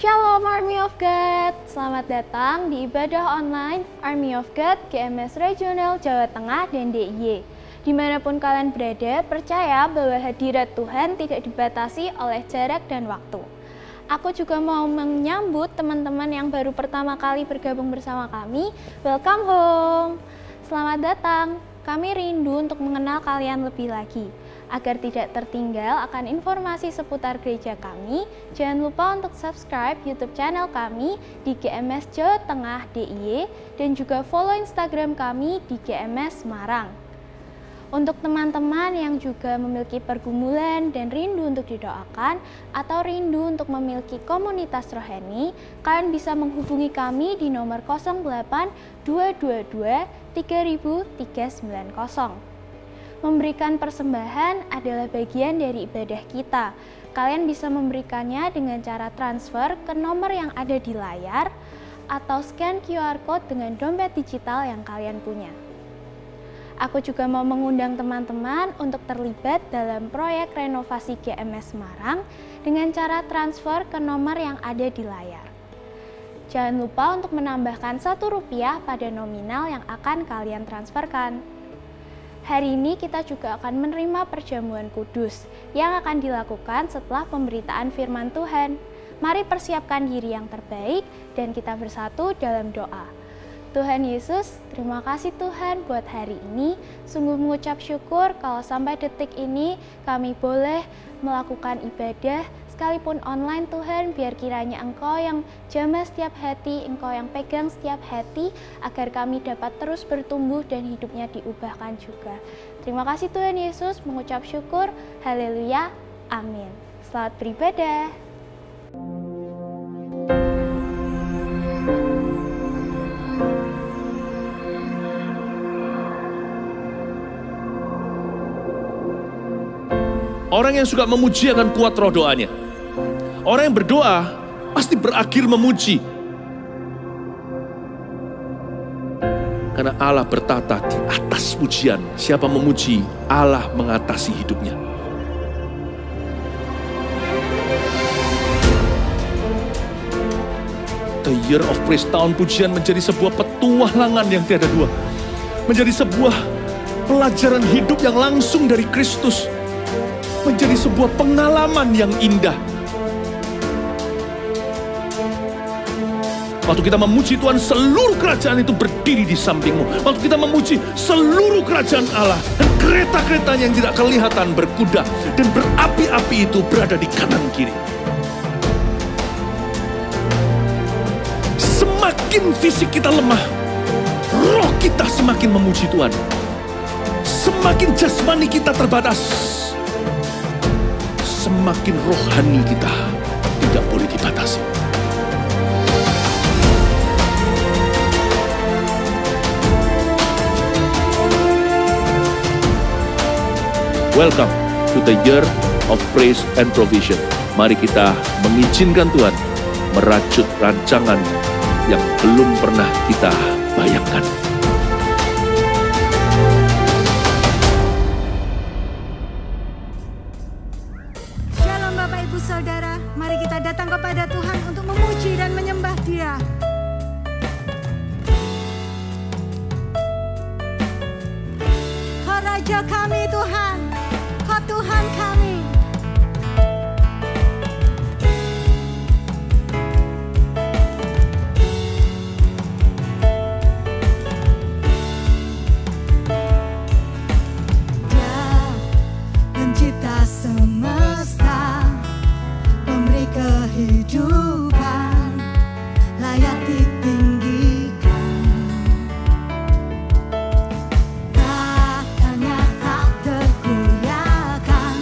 Shalom Army of God, selamat datang di ibadah online Army of God GMS Regional Jawa Tengah dan DIY. Dimanapun kalian berada, percaya bahwa hadirat Tuhan tidak dibatasi oleh jarak dan waktu. Aku juga mau menyambut teman-teman yang baru pertama kali bergabung bersama kami. Welcome home, selamat datang. Kami rindu untuk mengenal kalian lebih lagi. Agar tidak tertinggal akan informasi seputar gereja kami, jangan lupa untuk subscribe YouTube channel kami di GMS Jawa Tengah DIY dan juga follow Instagram kami di GMS Semarang. Untuk teman-teman yang juga memiliki pergumulan dan rindu untuk didoakan atau rindu untuk memiliki komunitas rohani, kalian bisa menghubungi kami di nomor 08 222 30390. Memberikan persembahan adalah bagian dari ibadah kita. Kalian bisa memberikannya dengan cara transfer ke nomor yang ada di layar atau scan QR Code dengan dompet digital yang kalian punya. Aku juga mau mengundang teman-teman untuk terlibat dalam proyek renovasi GMS Semarang dengan cara transfer ke nomor yang ada di layar. Jangan lupa untuk menambahkan Rp1 pada nominal yang akan kalian transferkan. Hari ini kita juga akan menerima perjamuan kudus yang akan dilakukan setelah pemberitaan firman Tuhan. Mari persiapkan diri yang terbaik dan kita bersatu dalam doa. Tuhan Yesus, terima kasih Tuhan buat hari ini. Sungguh mengucap syukur kalau sampai detik ini kami boleh melakukan ibadah sekalipun online Tuhan, biar kiranya Engkau yang jamah setiap hati, Engkau yang pegang setiap hati, agar kami dapat terus bertumbuh dan hidupnya diubahkan juga. Terima kasih Tuhan Yesus, mengucap syukur, haleluya, amin. Selamat beribadah. Orang yang suka memuji akan kuat roh doanya. Orang yang berdoa pasti berakhir memuji. Karena Allah bertata di atas pujian. Siapa memuji, Allah mengatasi hidupnya. The Year of Praise, tahun pujian menjadi sebuah petualangan yang tiada dua. Menjadi sebuah pelajaran hidup yang langsung dari Kristus. Menjadi sebuah pengalaman yang indah. Waktu kita memuji Tuhan, seluruh kerajaan itu berdiri di sampingmu. Waktu kita memuji, seluruh kerajaan Allah dan kereta-keretanya yang tidak kelihatan berkuda dan berapi-api itu berada di kanan kiri. Semakin fisik kita lemah, roh kita semakin memuji Tuhan. Semakin jasmani kita terbatas, semakin rohani kita tidak boleh dibatasi. Welcome to the Year of Praise and Provision. Mari kita mengizinkan Tuhan merajut rancangan yang belum pernah kita bayangkan. Shalom Bapak Ibu Saudara, mari kita datang kepada Tuhan untuk memuji dan menyembah Dia. Kau Raja kami Tuhan, Kau Tuhan kami. Dia pencipta semesta, pemberi kehidupan, layak ditinggikan. Tahtanya tak tergoyahkan,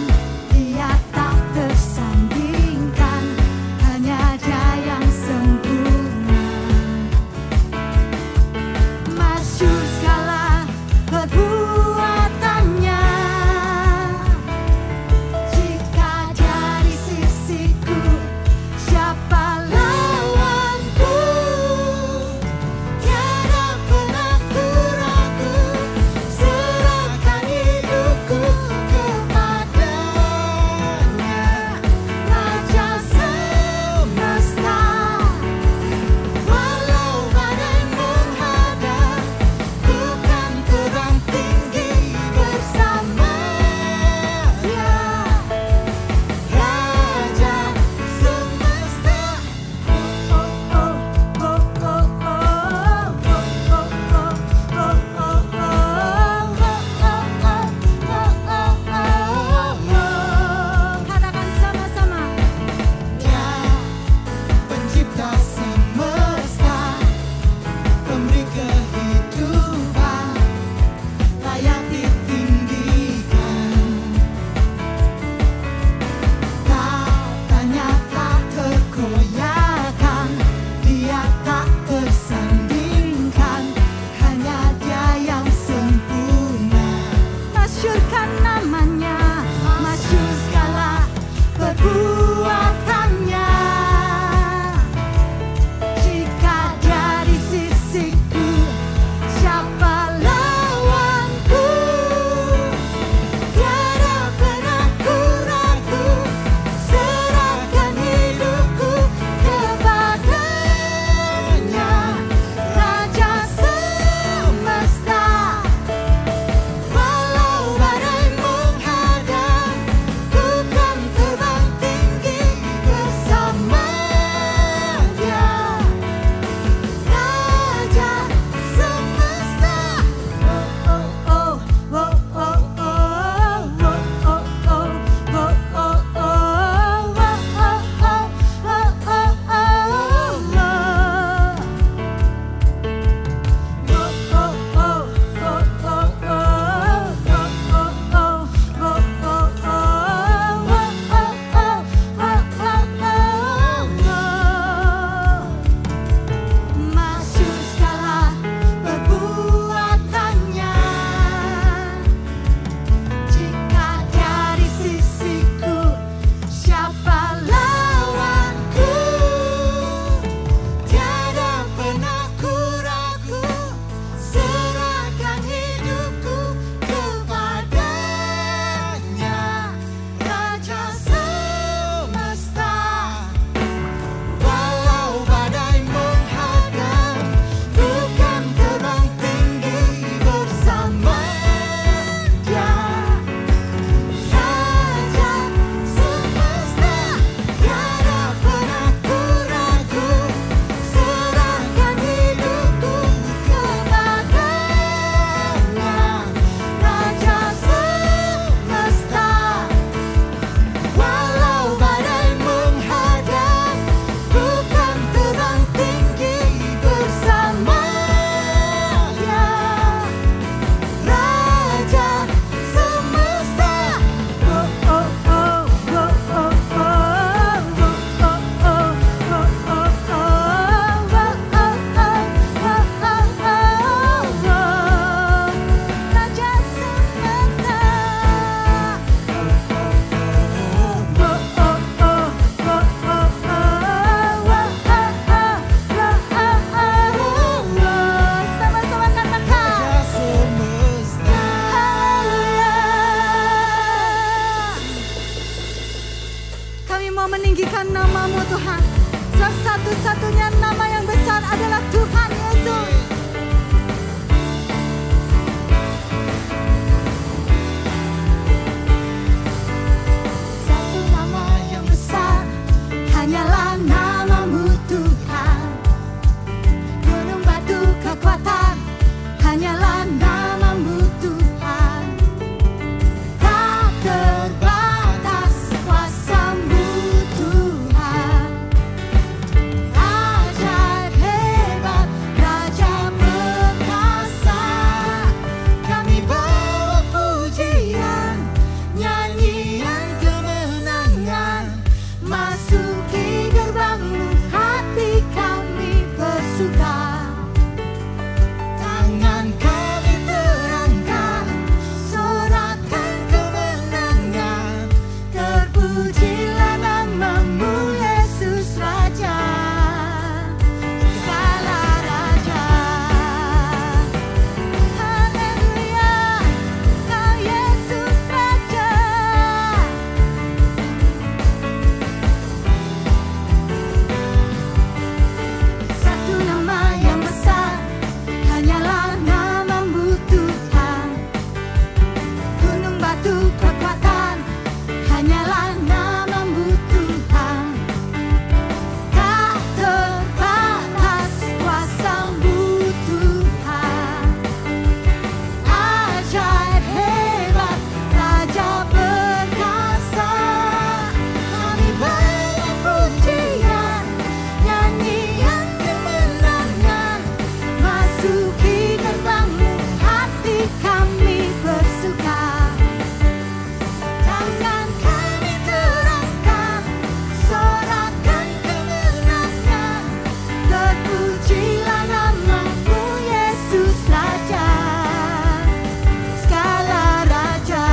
Sebab satu-satunya nama yang besar adalah Tuhan Yesus. Satu nama yang besar, hanyalah namamu Tuhan. Gunung batu kekuatan, hanyalah namamu Tuhan. Tak terbatas kuasa-Mu Tuhan. Ajaib hebat, Raja perkasa. Kami bawa pujian, nyanyian kemenangan. Masuki gerbang-Mu, hati kami bersuka. Tangan kami terangkat, sorakan kemenangan. Terpujilah namamu Yesus Raja, segala Raja. Haleluya, Kau Yesus Raja. Satu nama yang besar, hanyalah namamu Tuhan. Gunung batu kekuatan, hanyalah namamu Tuhan. Tak terbatas kuasa-Mu Tuhan. Ajaib hebat, Raja perkasa. Kami bawa pujian, nyanyian kemenangan. Masuki gerbang-Mu, hati kami bersuka. Tangan kami terangkat, sorakan kemenangan. Terpujilah namamu Yesus Raja, segala Raja.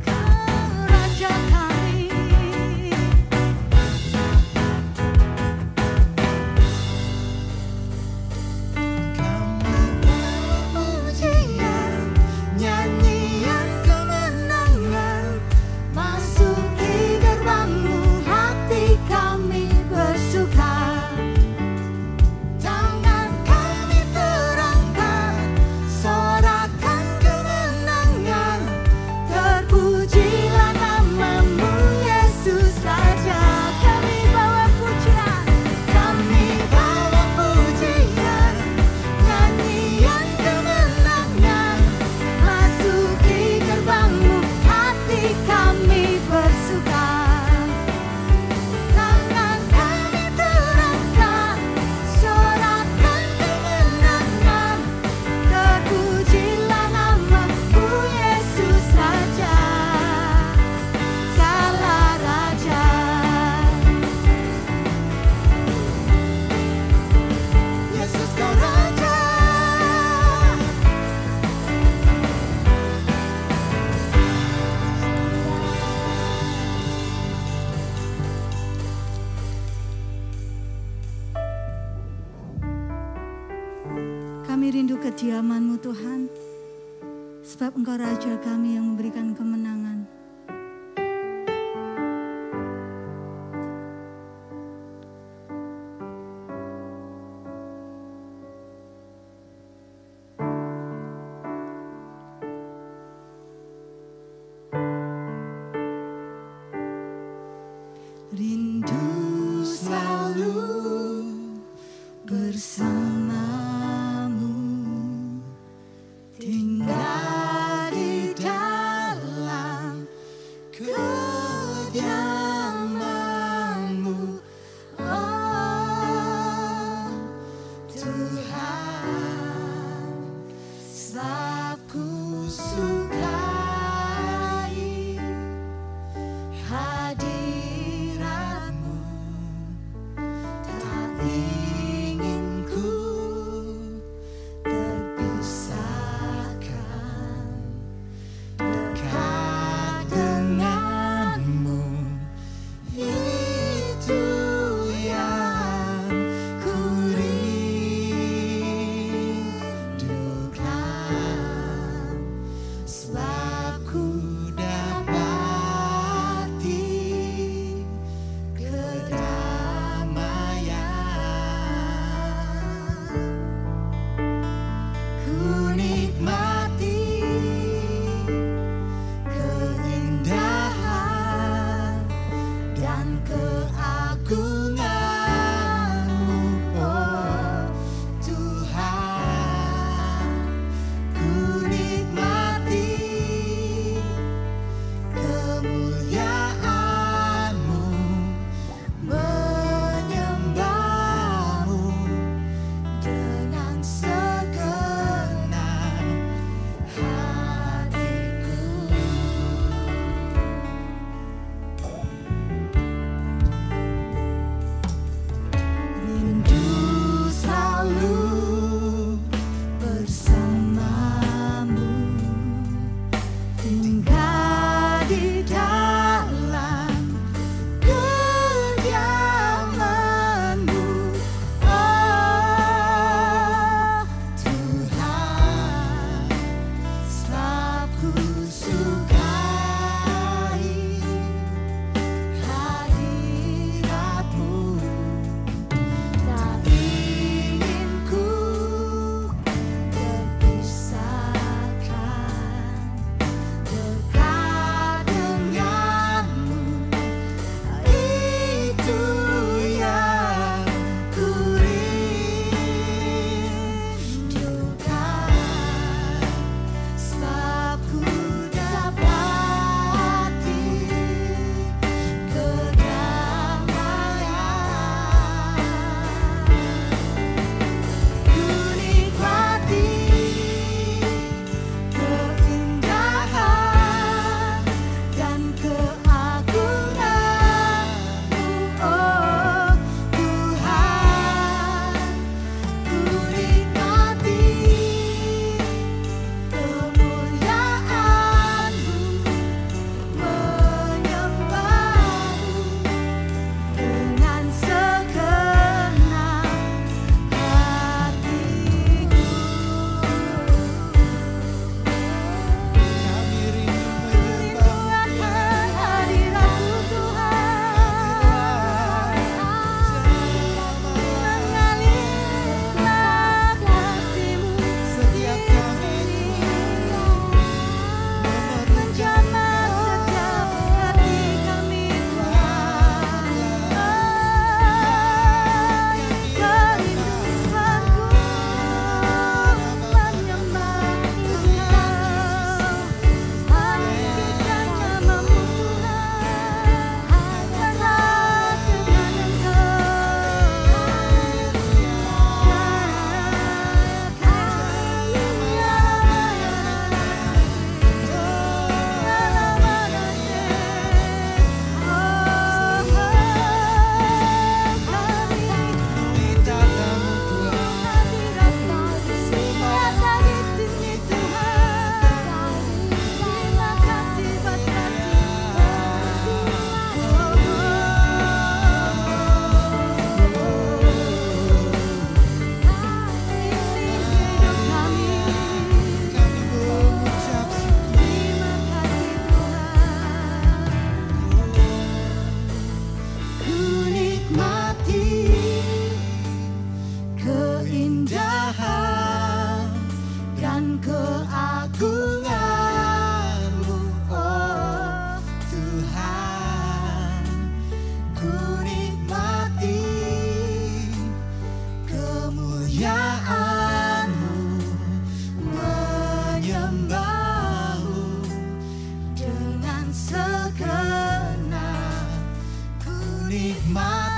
Kau Raja kami. Kami bawa pujian, nyanyian kemenangan. Masuki gerbang-Mu, hati kami bersuka. Tangan kami terangkat, sorakan kemenangan. Terpujilah namamu Yesus Raja. Kami bawa pujian, kami bawa pujian, nyanyian kemenangan. Masuki gerbang-Mu, hati kami bersuka. Tangan kami terangkat, sorakan kemenangan. Terpujilah namamu Yesus Raja, segala Raja. Yesus Kau Raja. Kami rindu kediaman-Mu Tuhan, sebab Engkau Raja kami yang memberikan kemenangan. Rindu selalu bersama-Mu, tinggal di dalam kediaman-Mu, oh Tuhan. Sebab ku sukai hadirat-Mu, tak ingin ku terpisahkan. Dekat dengan-Mu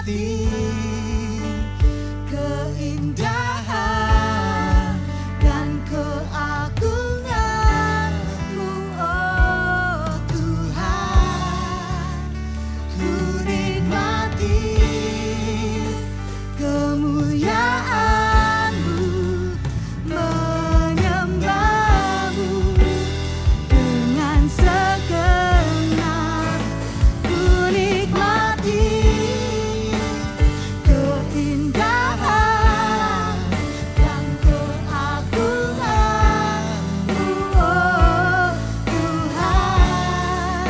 menikmati keindahan dan keagungan-Mu, oh Tuhan. Ku nikmati kemuliaan-Mu, menyembah-Mu dengan segenap. Ku nikmati keindahan dan keagungan-Mu, oh Tuhan.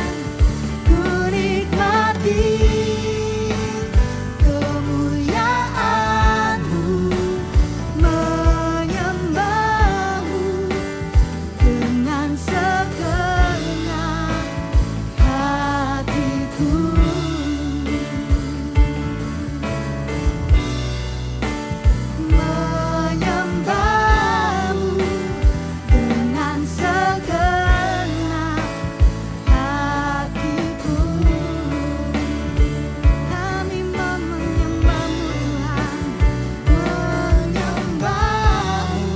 Ku nikmati kemuliaan-Mu, menyembah-Mu dengan segenap hatiku. Menyembah-Mu dengan segenap hatiku. Kami mau menyembah-Mu Tuhan, menyembah-Mu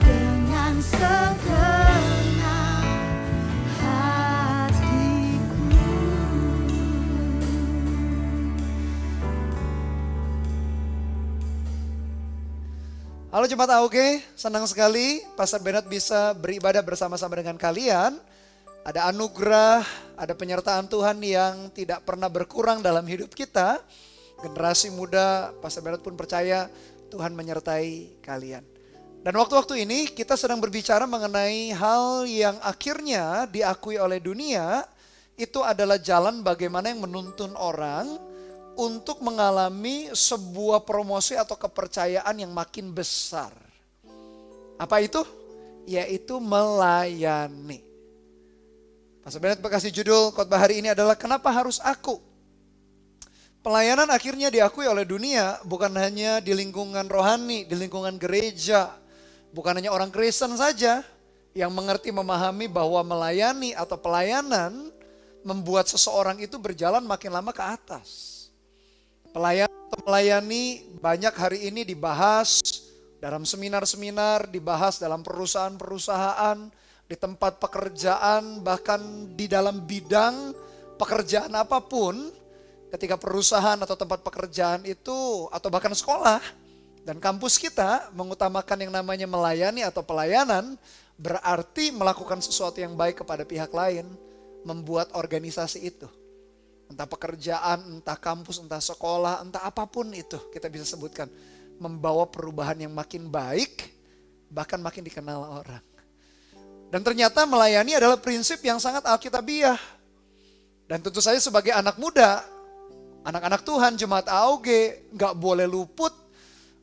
dengan segenap hatiku. Halo Jemaat AUG, senang sekali Pastor Bernard bisa beribadah bersama-sama dengan kalian. Ada anugerah, ada penyertaan Tuhan yang tidak pernah berkurang dalam hidup kita. Generasi muda, Pastor Bernard pun percaya Tuhan menyertai kalian. Dan waktu-waktu ini kita sedang berbicara mengenai hal yang akhirnya diakui oleh dunia. Itu adalah jalan bagaimana yang menuntun orang untuk mengalami sebuah promosi atau kepercayaan yang makin besar. Apa itu? Yaitu melayani. Pastor Bernard kasih judul khotbah hari ini adalah Kenapa Harus Aku? Pelayanan akhirnya diakui oleh dunia bukan hanya di lingkungan rohani, di lingkungan gereja. Bukan hanya orang Kristen saja yang mengerti memahami bahwa melayani atau pelayanan membuat seseorang itu berjalan makin lama ke atas. Pelayan atau melayani banyak hari ini dibahas dalam seminar-seminar, dibahas dalam perusahaan-perusahaan, di tempat pekerjaan, bahkan di dalam bidang pekerjaan apapun. Ketika perusahaan atau tempat pekerjaan itu, atau bahkan sekolah dan kampus kita mengutamakan yang namanya melayani atau pelayanan, berarti melakukan sesuatu yang baik kepada pihak lain, membuat organisasi itu. Entah pekerjaan, entah kampus, entah sekolah, entah apapun itu kita bisa sebutkan. Membawa perubahan yang makin baik, bahkan makin dikenal orang. Dan ternyata melayani adalah prinsip yang sangat alkitabiah. Dan tentu saja sebagai anak muda, anak-anak Tuhan, Jemaat AUG, gak boleh luput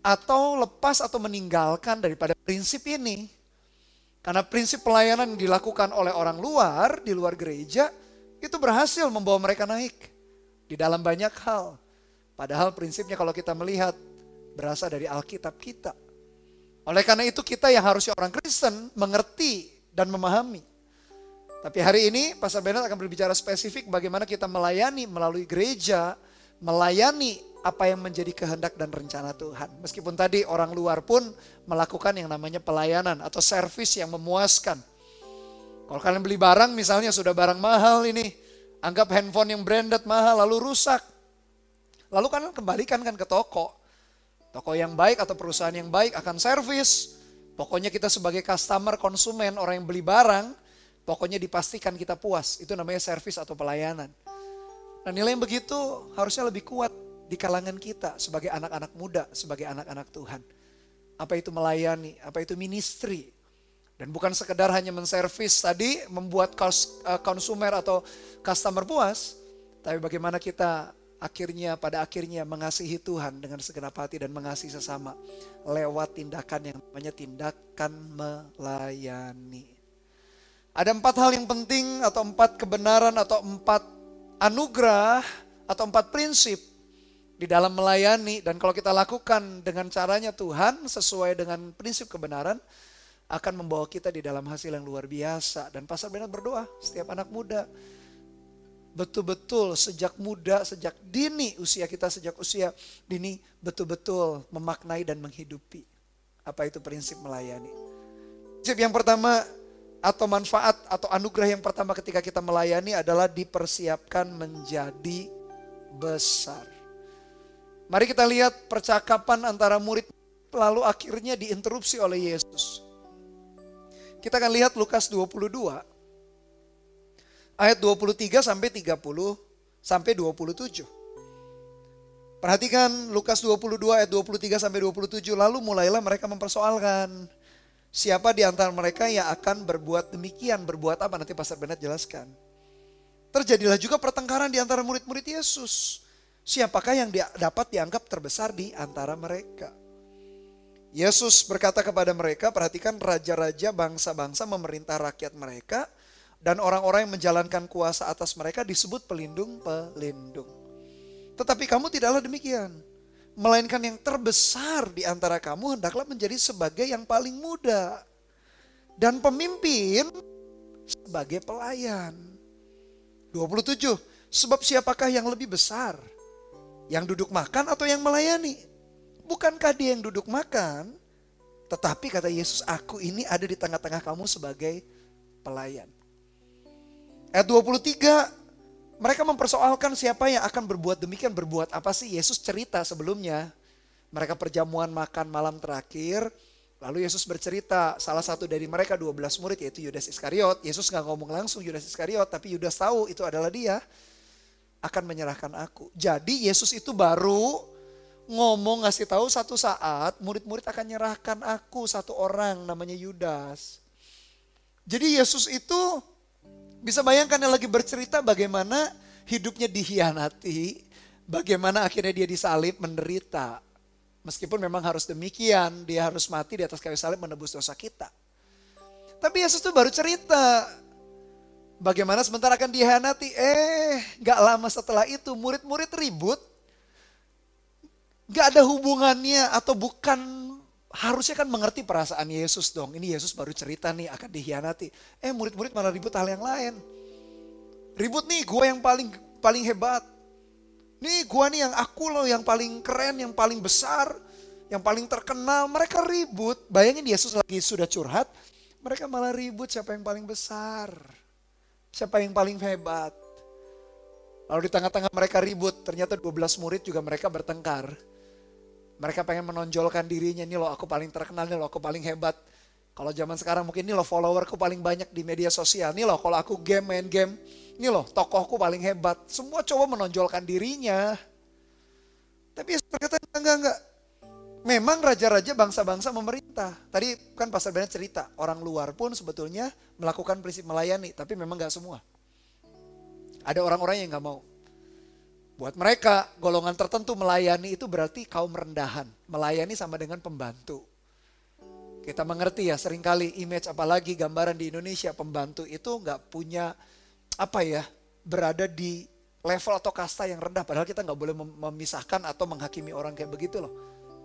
atau lepas atau meninggalkan daripada prinsip ini. Karena prinsip pelayanan yang dilakukan oleh orang luar, di luar gereja, itu berhasil membawa mereka naik di dalam banyak hal. Padahal prinsipnya kalau kita melihat berasal dari Alkitab kita. Oleh karena itu kita yang harusnya orang Kristen mengerti dan memahami. Tapi hari ini Pastor Bernard akan berbicara spesifik bagaimana kita melayani melalui gereja, melayani apa yang menjadi kehendak dan rencana Tuhan. Meskipun tadi orang luar pun melakukan yang namanya pelayanan atau servis yang memuaskan. Kalau kalian beli barang misalnya sudah barang mahal ini, anggap handphone yang branded mahal lalu rusak. Lalu kalian kembalikan kan ke toko. Toko yang baik atau perusahaan yang baik akan servis. Pokoknya kita sebagai customer, konsumen, orang yang beli barang, pokoknya dipastikan kita puas. Itu namanya servis atau pelayanan. Nah nilai yang begitu harusnya lebih kuat di kalangan kita sebagai anak-anak muda, sebagai anak-anak Tuhan. Apa itu melayani, apa itu ministry. Dan bukan sekedar hanya menservis tadi, membuat konsumer atau customer puas. Tapi bagaimana kita pada akhirnya mengasihi Tuhan dengan segenap hati dan mengasihi sesama. Lewat tindakan yang namanya tindakan melayani. Ada 4 hal yang penting atau 4 kebenaran atau 4 anugerah atau 4 prinsip di dalam melayani. Dan kalau kita lakukan dengan caranya Tuhan sesuai dengan prinsip kebenaran, akan membawa kita di dalam hasil yang luar biasa. Dan Pastor Bernard berdoa setiap anak muda betul-betul sejak muda, sejak dini usia kita, sejak usia dini betul-betul memaknai dan menghidupi. Apa itu prinsip melayani? Prinsip yang pertama atau manfaat atau anugerah yang pertama ketika kita melayani adalah dipersiapkan menjadi besar. Mari kita lihat percakapan antara murid lalu akhirnya diinterupsi oleh Yesus. Kita akan lihat Lukas 22 ayat 23 sampai 30 sampai 27. Perhatikan Lukas 22 ayat 23 sampai 27. Lalu mulailah mereka mempersoalkan, siapa di antara mereka yang akan berbuat demikian? Berbuat apa? Nanti Pastor Bennett jelaskan. Terjadilah juga pertengkaran di antara murid-murid Yesus. Siapakah yang dapat dianggap terbesar di antara mereka? Yesus berkata kepada mereka, perhatikan, raja-raja bangsa-bangsa memerintah rakyat mereka, dan orang-orang yang menjalankan kuasa atas mereka disebut pelindung-pelindung. Tetapi kamu tidaklah demikian. Melainkan yang terbesar di antara kamu hendaklah menjadi sebagai yang paling muda. Dan pemimpin sebagai pelayan. 27. Sebab siapakah yang lebih besar? Yang duduk makan atau yang melayani? Bukankah dia yang duduk makan? Tetapi kata Yesus, aku ini ada di tengah-tengah kamu sebagai pelayan. Ayat 23. Mereka mempersoalkan siapa yang akan berbuat demikian. Berbuat apa sih? Yesus cerita sebelumnya. Mereka perjamuan makan malam terakhir. Lalu Yesus bercerita, salah satu dari mereka 12 murid yaitu Yudas Iskariot. Yesus gak ngomong langsung Yudas Iskariot, tapi Yudas tahu itu adalah dia. Akan menyerahkan aku. Jadi Yesus itu baru ngomong ngasih tahu satu saat murid-murid akan nyerahkan aku, satu orang namanya Yudas. Jadi Yesus itu bisa bayangkan yang lagi bercerita bagaimana hidupnya dihianati, bagaimana akhirnya dia disalib menderita. Meskipun memang harus demikian, dia harus mati di atas kayu salib menebus dosa kita. Tapi Yesus tuh baru cerita bagaimana sebentar akan dihianati. Gak lama setelah itu murid-murid ribut. Gak ada hubungannya atau bukan, harusnya kan mengerti perasaan Yesus dong. Ini Yesus baru cerita nih akan dihianati. Murid-murid malah ribut hal yang lain. Ribut nih, gue yang paling hebat. Nih gue nih yang aku loh yang paling keren, yang paling besar, yang paling terkenal. Mereka ribut. Bayangin Yesus lagi sudah curhat. Mereka malah ribut siapa yang paling besar. Siapa yang paling hebat. Lalu di tengah-tengah mereka ribut. Ternyata 12 murid juga mereka bertengkar. Mereka pengen menonjolkan dirinya, nih loh aku paling terkenal, nih loh aku paling hebat. Kalau zaman sekarang mungkin nih loh followerku paling banyak di media sosial. Nih loh kalau aku main game, nih loh tokohku paling hebat. Semua coba menonjolkan dirinya. Tapi Yesus berkata enggak. Memang raja-raja bangsa-bangsa memerintah. Tadi kan Pastor Bennett cerita, orang luar pun sebetulnya melakukan prinsip melayani. Tapi memang gak semua. Ada orang-orang yang gak mau. Buat mereka, golongan tertentu melayani itu berarti kaum rendahan. Melayani sama dengan pembantu. Kita mengerti ya, seringkali image apalagi gambaran di Indonesia, pembantu itu gak punya, berada di level atau kasta yang rendah. Padahal kita gak boleh memisahkan atau menghakimi orang kayak begitu loh.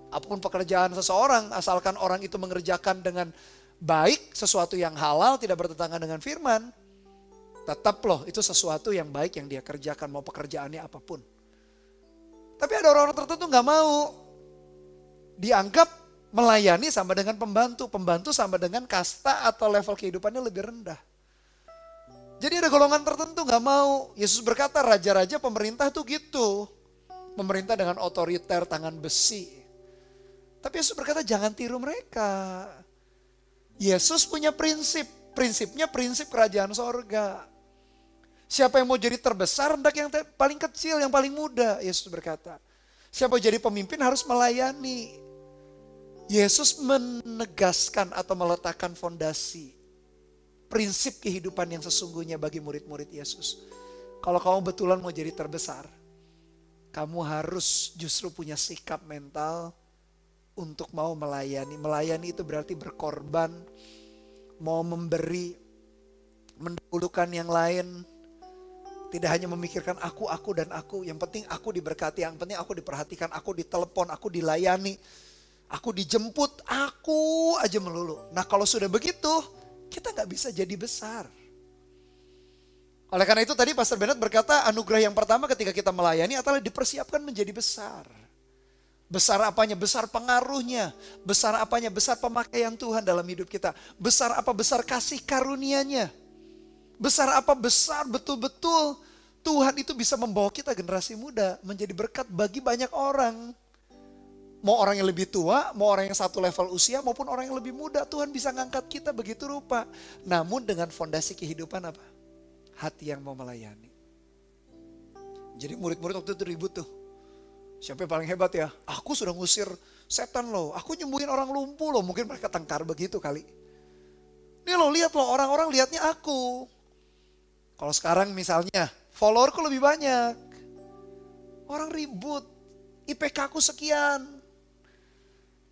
Apapun pekerjaan seseorang, asalkan orang itu mengerjakan dengan baik, sesuatu yang halal, tidak bertentangan dengan firman. Tetap loh, itu sesuatu yang baik yang dia kerjakan, mau pekerjaannya apapun. Tapi ada orang-orang tertentu gak mau. Dianggap melayani sama dengan pembantu. Pembantu sama dengan kasta atau level kehidupannya lebih rendah. Jadi ada golongan tertentu gak mau. Yesus berkata raja-raja pemerintah tuh gitu. Pemerintah dengan otoriter tangan besi. Tapi Yesus berkata jangan tiru mereka. Yesus punya prinsip. Prinsipnya prinsip kerajaan sorga. Siapa yang mau jadi terbesar, hendak yang paling kecil, yang paling muda. Yesus berkata. Siapa yang jadi pemimpin harus melayani. Yesus menegaskan atau meletakkan fondasi. Prinsip kehidupan yang sesungguhnya bagi murid-murid Yesus. Kalau kamu betulan mau jadi terbesar, kamu harus justru punya sikap mental untuk mau melayani. Melayani itu berarti berkorban, mau memberi, mendahulukan yang lain. Tidak hanya memikirkan aku dan aku. Yang penting aku diberkati, yang penting aku diperhatikan, aku ditelepon, aku dilayani, aku dijemput, aku aja melulu. Nah kalau sudah begitu, kita gak bisa jadi besar. Oleh karena itu tadi Pastor Bennett berkata anugerah yang pertama ketika kita melayani adalah dipersiapkan menjadi besar. Besar apanya? Besar pengaruhnya. Besar apanya? Besar pemakaian Tuhan dalam hidup kita. Besar apa? Besar kasih karunia-Nya. Besar apa? Besar betul-betul Tuhan itu bisa membawa kita generasi muda menjadi berkat bagi banyak orang. Mau orang yang lebih tua, mau orang yang satu level usia, maupun orang yang lebih muda. Tuhan bisa ngangkat kita begitu rupa. Namun dengan fondasi kehidupan apa? Hati yang mau melayani. Jadi murid-murid waktu itu ribut tuh. Siapa yang paling hebat ya? Aku sudah ngusir setan loh. Aku nyembuhin orang lumpuh loh. Mungkin mereka tengkar begitu kali. Nih lo lihat loh, orang-orang lihatnya aku. Kalau sekarang misalnya followerku lebih banyak. Orang ribut. IPK aku sekian.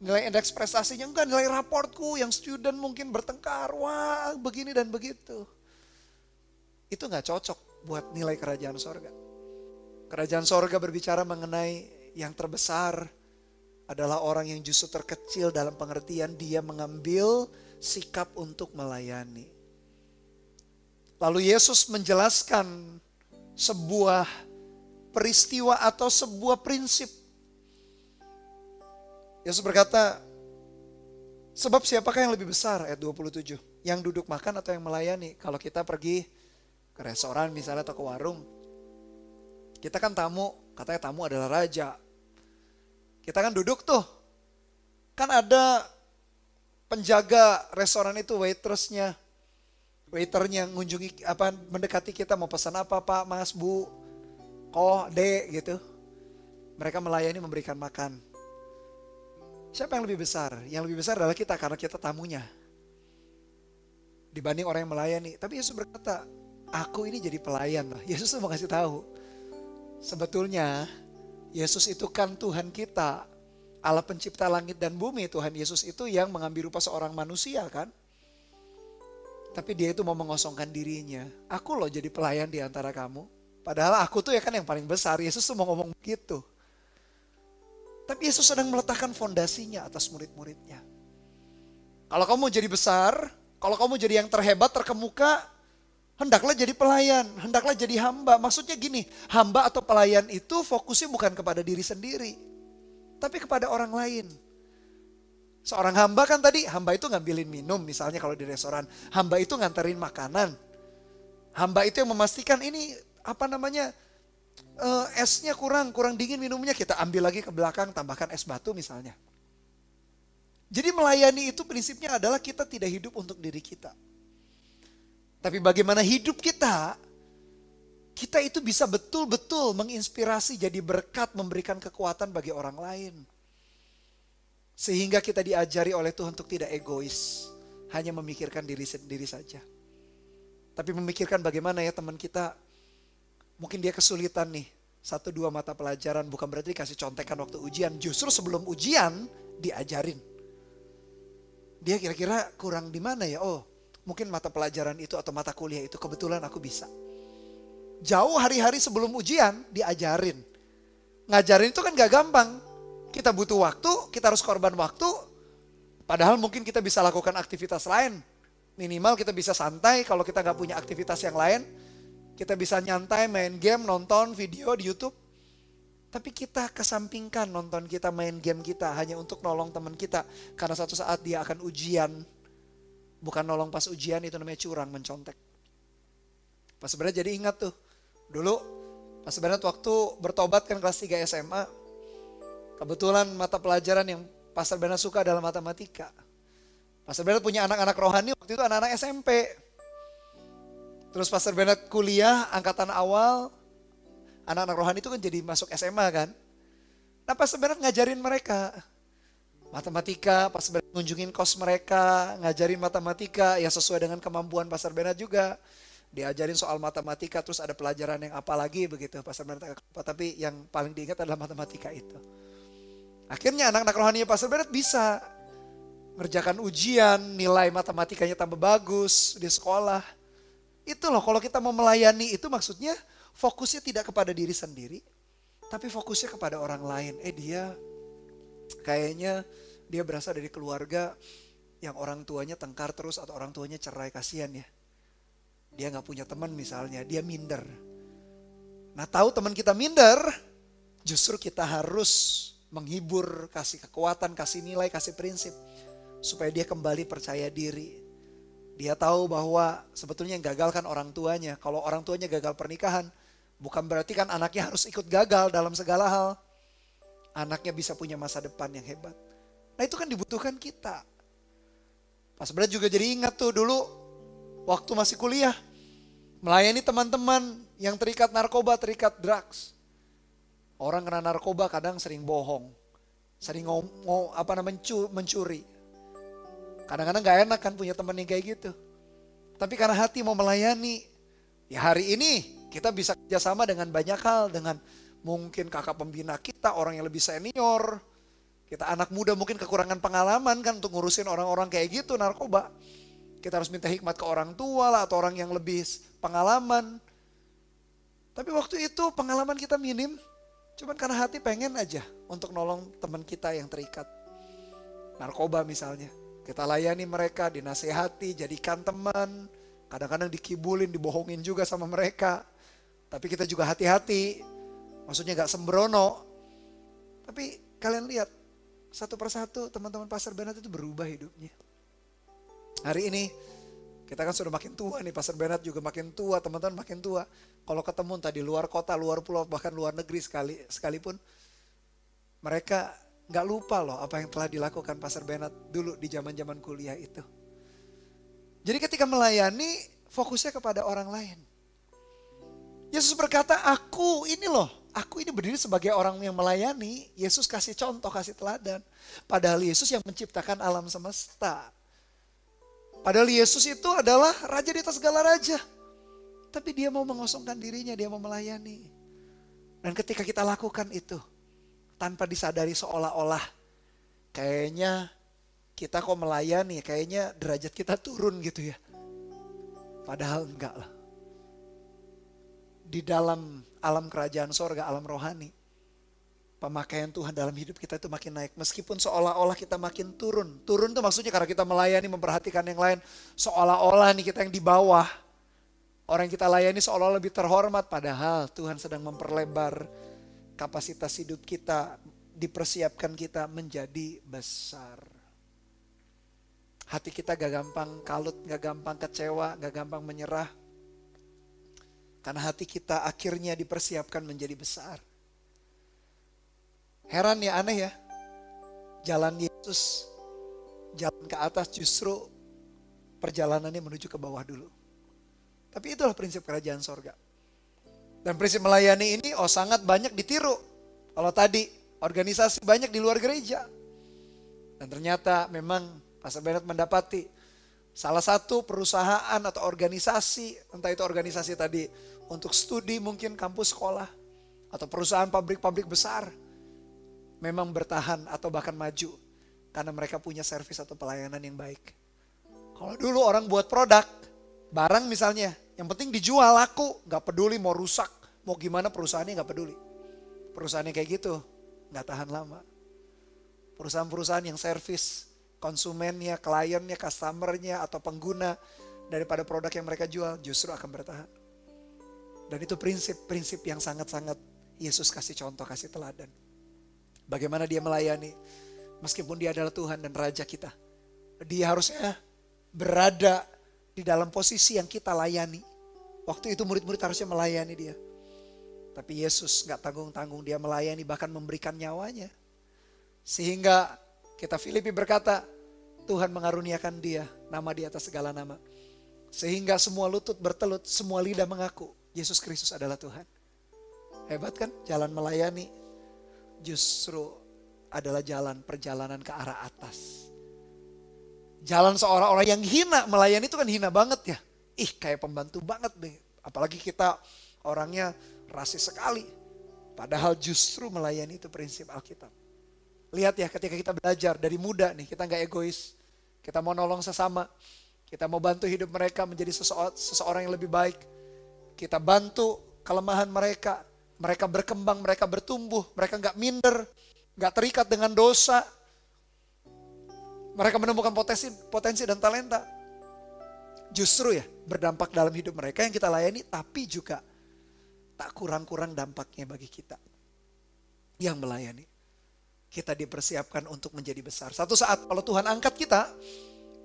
Nilai indeks prestasinya enggak, nilai raportku yang student mungkin bertengkar. Wah begini dan begitu. Itu gak cocok buat nilai kerajaan sorga. Kerajaan sorga berbicara mengenai yang terbesar adalah orang yang justru terkecil dalam pengertian dia mengambil sikap untuk melayani. Lalu Yesus menjelaskan sebuah peristiwa atau sebuah prinsip. Yesus berkata, sebab siapakah yang lebih besar? Ayat 27. Yang duduk makan atau yang melayani? Kalau kita pergi ke restoran misalnya atau ke warung. Kita kan tamu, katanya tamu adalah raja. Kita kan duduk tuh. Kan ada penjaga restoran itu, waitressnya. Waiternya mengunjungi mendekati kita mau pesan apa Pak, Mas, Bu, Ko, Dek gitu. Mereka melayani memberikan makan. Siapa yang lebih besar? Yang lebih besar adalah kita karena kita tamunya. Dibanding orang yang melayani. Tapi Yesus berkata, aku ini jadi pelayan. Yesus tuh mau kasih tahu. Sebetulnya Yesus itu kan Tuhan kita. Allah pencipta langit dan bumi. Tuhan Yesus itu yang mengambil rupa seorang manusia kan. Tapi dia itu mau mengosongkan dirinya. Aku loh jadi pelayan di antara kamu. Padahal aku tuh ya kan yang paling besar. Yesus tuh mau ngomong begitu. Tapi Yesus sedang meletakkan fondasinya atas murid-muridnya. Kalau kamu jadi besar, kalau kamu jadi yang terhebat, terkemuka, hendaklah jadi pelayan, hendaklah jadi hamba. Maksudnya gini, hamba atau pelayan itu fokusnya bukan kepada diri sendiri, tapi kepada orang lain. Seorang hamba kan tadi, hamba itu ngambilin minum misalnya kalau di restoran. Hamba itu nganterin makanan. Hamba itu yang memastikan ini esnya kurang dingin minumnya, kita ambil lagi ke belakang, tambahkan es batu misalnya. Jadi melayani itu prinsipnya adalah kita tidak hidup untuk diri kita. Tapi bagaimana hidup kita itu bisa betul-betul menginspirasi jadi berkat, memberikan kekuatan bagi orang lain. Sehingga kita diajari oleh Tuhan untuk tidak egois, hanya memikirkan diri sendiri saja. Tapi memikirkan bagaimana ya teman kita, mungkin dia kesulitan nih, 1-2 mata pelajaran, bukan berarti dikasih contekan waktu ujian. Justru sebelum ujian diajarin. Dia kira-kira kurang di mana ya? Oh, mungkin mata pelajaran itu atau mata kuliah itu kebetulan aku bisa. Jauh hari-hari sebelum ujian diajarin. Ngajarin itu kan gak gampang. Kita butuh waktu, kita harus korban waktu. Padahal mungkin kita bisa lakukan aktivitas lain. Minimal kita bisa santai kalau kita gak punya aktivitas yang lain. Kita bisa nyantai, main game, nonton video di YouTube. Tapi kita kesampingkan nonton kita, main game kita hanya untuk nolong teman kita. Karena satu saat dia akan ujian. Bukan nolong pas ujian, itu namanya curang, mencontek. Pas sebenarnya jadi ingat tuh. Dulu pas sebenarnya waktu bertobat kan kelas 3 SMA. Kebetulan mata pelajaran yang Pastor Bennett suka adalah matematika. Pastor Bennett punya anak-anak rohani waktu itu anak-anak SMP. Terus Pastor Bennett kuliah angkatan awal, anak-anak rohani itu kan jadi masuk SMA kan. Nah Pastor Bennett ngajarin mereka matematika, Pastor Bennett ngunjungin kos mereka, ngajarin matematika ya sesuai dengan kemampuan Pastor Bennett juga. Diajarin soal matematika, terus ada pelajaran yang apa lagi begitu. Pastor Bennett tapi yang paling diingat adalah matematika itu. Akhirnya anak-anak rohaninya Pastor Bennett bisa ngerjakan ujian, nilai matematikanya tambah bagus di sekolah. Itu loh kalau kita mau melayani itu maksudnya fokusnya tidak kepada diri sendiri. Tapi fokusnya kepada orang lain. Dia kayaknya dia berasal dari keluarga yang orang tuanya tengkar terus atau orang tuanya cerai, kasihan ya. dia nggak punya teman misalnya, dia minder. Nah tahu teman kita minder, justru kita harus menghibur, kasih kekuatan, kasih nilai, kasih prinsip. Supaya dia kembali percaya diri. Dia tahu bahwa sebetulnya yang gagal kan orang tuanya. Kalau orang tuanya gagal pernikahan, bukan berarti kan anaknya harus ikut gagal dalam segala hal. Anaknya bisa punya masa depan yang hebat. Nah itu kan dibutuhkan kita. Pas berat juga jadi ingat tuh dulu waktu masih kuliah. Melayani teman-teman yang terikat narkoba, terikat drugs. Orang kena narkoba kadang sering bohong. Sering mencuri. Kadang-kadang gak enak kan punya teman yang kayak gitu. Tapi karena hati mau melayani. Ya hari ini kita bisa kerjasama dengan banyak hal. Dengan mungkin kakak pembina kita, orang yang lebih senior. Kita anak muda mungkin kekurangan pengalaman kan untuk ngurusin orang-orang kayak gitu narkoba. Kita harus minta hikmat ke orang tua lah atau orang yang lebih pengalaman. Tapi waktu itu pengalaman kita minim. Cuman karena hati pengen aja untuk nolong teman kita yang terikat. Narkoba misalnya. Kita layani mereka, dinasehati, jadikan teman. Kadang-kadang dikibulin, dibohongin juga sama mereka. Tapi kita juga hati-hati. Maksudnya gak sembrono. Tapi kalian lihat. Satu persatu teman-teman Pastor Bernard itu berubah hidupnya. Hari ini kita kan sudah makin tua nih. Pastor Bernard juga makin tua, teman-teman makin tua. Kalau ketemu entah di luar kota, luar pulau, bahkan luar negeri sekalipun. Mereka gak lupa loh apa yang telah dilakukan Pastor Bernard dulu di zaman-zaman kuliah itu. Jadi ketika melayani fokusnya kepada orang lain. Yesus berkata, aku ini berdiri sebagai orang yang melayani. Yesus kasih contoh, kasih teladan. Padahal Yesus yang menciptakan alam semesta. Padahal Yesus itu adalah raja di atas segala raja. Tapi dia mau mengosongkan dirinya, dia mau melayani. Dan ketika kita lakukan itu, tanpa disadari seolah-olah kayaknya kita kok melayani, kayaknya derajat kita turun gitu ya. Padahal enggak lah. Di dalam alam kerajaan sorga, alam rohani, pemakaian Tuhan dalam hidup kita itu makin naik. Meskipun seolah-olah kita makin turun. Turun itu maksudnya karena kita melayani, memperhatikan yang lain. Seolah-olah nih kita yang di bawah. Orang yang kita layani seolah-olah lebih terhormat. Padahal Tuhan sedang memperlebar kapasitas hidup kita. Dipersiapkan kita menjadi besar. Hati kita gak gampang kalut, gak gampang kecewa, gak gampang menyerah. Karena hati kita akhirnya dipersiapkan menjadi besar. Heran ya, aneh ya. Jalan Yesus, jalan ke atas justru perjalanannya menuju ke bawah dulu. Tapi itulah prinsip kerajaan sorga. Dan prinsip melayani ini sangat banyak ditiru. Kalau tadi organisasi banyak di luar gereja. Dan ternyata memang Pastor Bernard mendapati salah satu perusahaan atau organisasi, entah itu organisasi tadi untuk studi mungkin kampus sekolah, atau perusahaan pabrik-pabrik besar, memang bertahan atau bahkan maju karena mereka punya servis atau pelayanan yang baik. Kalau dulu orang buat produk, barang misalnya, yang penting dijual laku, gak peduli mau rusak, mau gimana perusahaannya gak peduli. Perusahaannya kayak gitu, gak tahan lama. Perusahaan-perusahaan yang servis, konsumennya, kliennya, customernya, atau pengguna daripada produk yang mereka jual justru akan bertahan. Dan itu prinsip-prinsip yang sangat-sangat Yesus kasih contoh, kasih teladan. Bagaimana dia melayani, meskipun dia adalah Tuhan dan Raja kita. Dia harusnya berada di dalam posisi yang kita layani. Waktu itu murid-murid harusnya melayani dia. Tapi Yesus gak tanggung-tanggung, dia melayani bahkan memberikan nyawanya. Sehingga kita Filipi berkata, Tuhan mengaruniakan dia, nama di atas segala nama. Sehingga semua lutut bertelut, semua lidah mengaku, Yesus Kristus adalah Tuhan. Hebat kan? Jalan melayani justru adalah jalan perjalanan ke arah atas. Jalan seorang-orang yang hina, melayani itu kan hina banget ya. Kayak pembantu banget deh. Apalagi kita orangnya rasis sekali. Padahal justru melayani itu prinsip Alkitab. Lihat ya, ketika kita belajar dari muda nih, kita gak egois. Kita mau nolong sesama. Kita mau bantu hidup mereka menjadi seseorang yang lebih baik. Kita bantu kelemahan mereka. Mereka berkembang, mereka bertumbuh. Mereka gak minder, gak terikat dengan dosa. Mereka menemukan potensi dan talenta. justru ya berdampak dalam hidup mereka yang kita layani, tapi juga tak kurang-kurang dampaknya bagi kita yang melayani. Kita dipersiapkan untuk menjadi besar. Satu saat kalau Tuhan angkat kita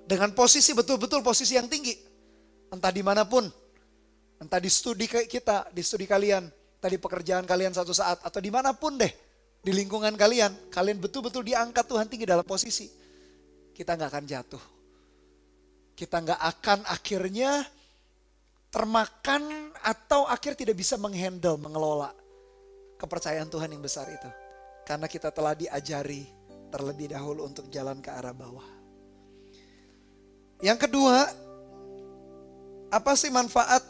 dengan posisi betul-betul posisi yang tinggi, entah dimanapun, entah di studi kita, di studi kalian, entah di pekerjaan kalian satu saat, atau dimanapun deh, di lingkungan kalian, kalian betul-betul diangkat Tuhan tinggi dalam posisi. Kita gak akan jatuh. Kita gak akan akhirnya termakan atau akhir tidak bisa menghandle, mengelola kepercayaan Tuhan yang besar itu. Karena kita telah diajari terlebih dahulu untuk jalan ke arah bawah. Yang kedua, apa sih manfaat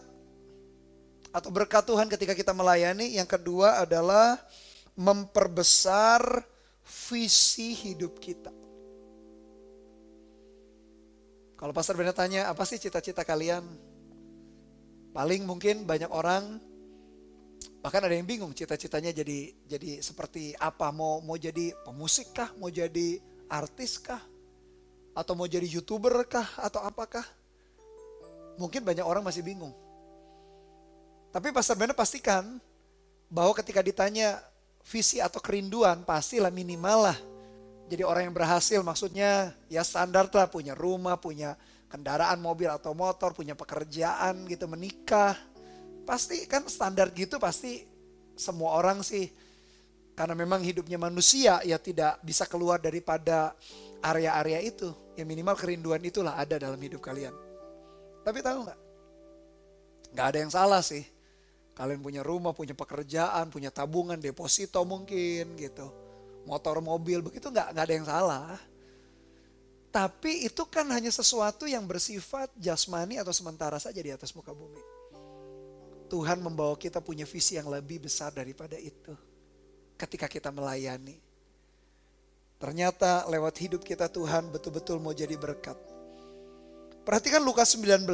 atau berkat Tuhan ketika kita melayani? Yang kedua adalah memperbesar visi hidup kita. Kalau Pastor Bennett tanya, apa sih cita-cita kalian? Paling mungkin banyak orang, bahkan ada yang bingung cita-citanya jadi seperti apa. Mau jadi pemusik kah? Mau jadi artis kah? Atau mau jadi YouTuber kah? Atau apakah? Mungkin banyak orang masih bingung. Tapi Pastor Bennett pastikan bahwa ketika ditanya visi atau kerinduan, pastilah minimal lah. Jadi orang yang berhasil, maksudnya ya standar lah, punya rumah, punya kendaraan mobil atau motor, punya pekerjaan gitu, menikah. Pasti kan standar gitu, pasti semua orang sih. Karena memang hidupnya manusia ya tidak bisa keluar daripada area-area itu. Ya minimal kerinduan itulah ada dalam hidup kalian. Tapi tahu gak? Gak ada yang salah sih. Kalian punya rumah, punya pekerjaan, punya tabungan, deposito mungkin gitu. Motor, mobil, begitu gak ada yang salah. Tapi itu kan hanya sesuatu yang bersifat jasmani atau sementara saja di atas muka bumi. Tuhan membawa kita punya visi yang lebih besar daripada itu. Ketika kita melayani. Ternyata lewat hidup kita Tuhan betul-betul mau jadi berkat. Perhatikan Lukas 19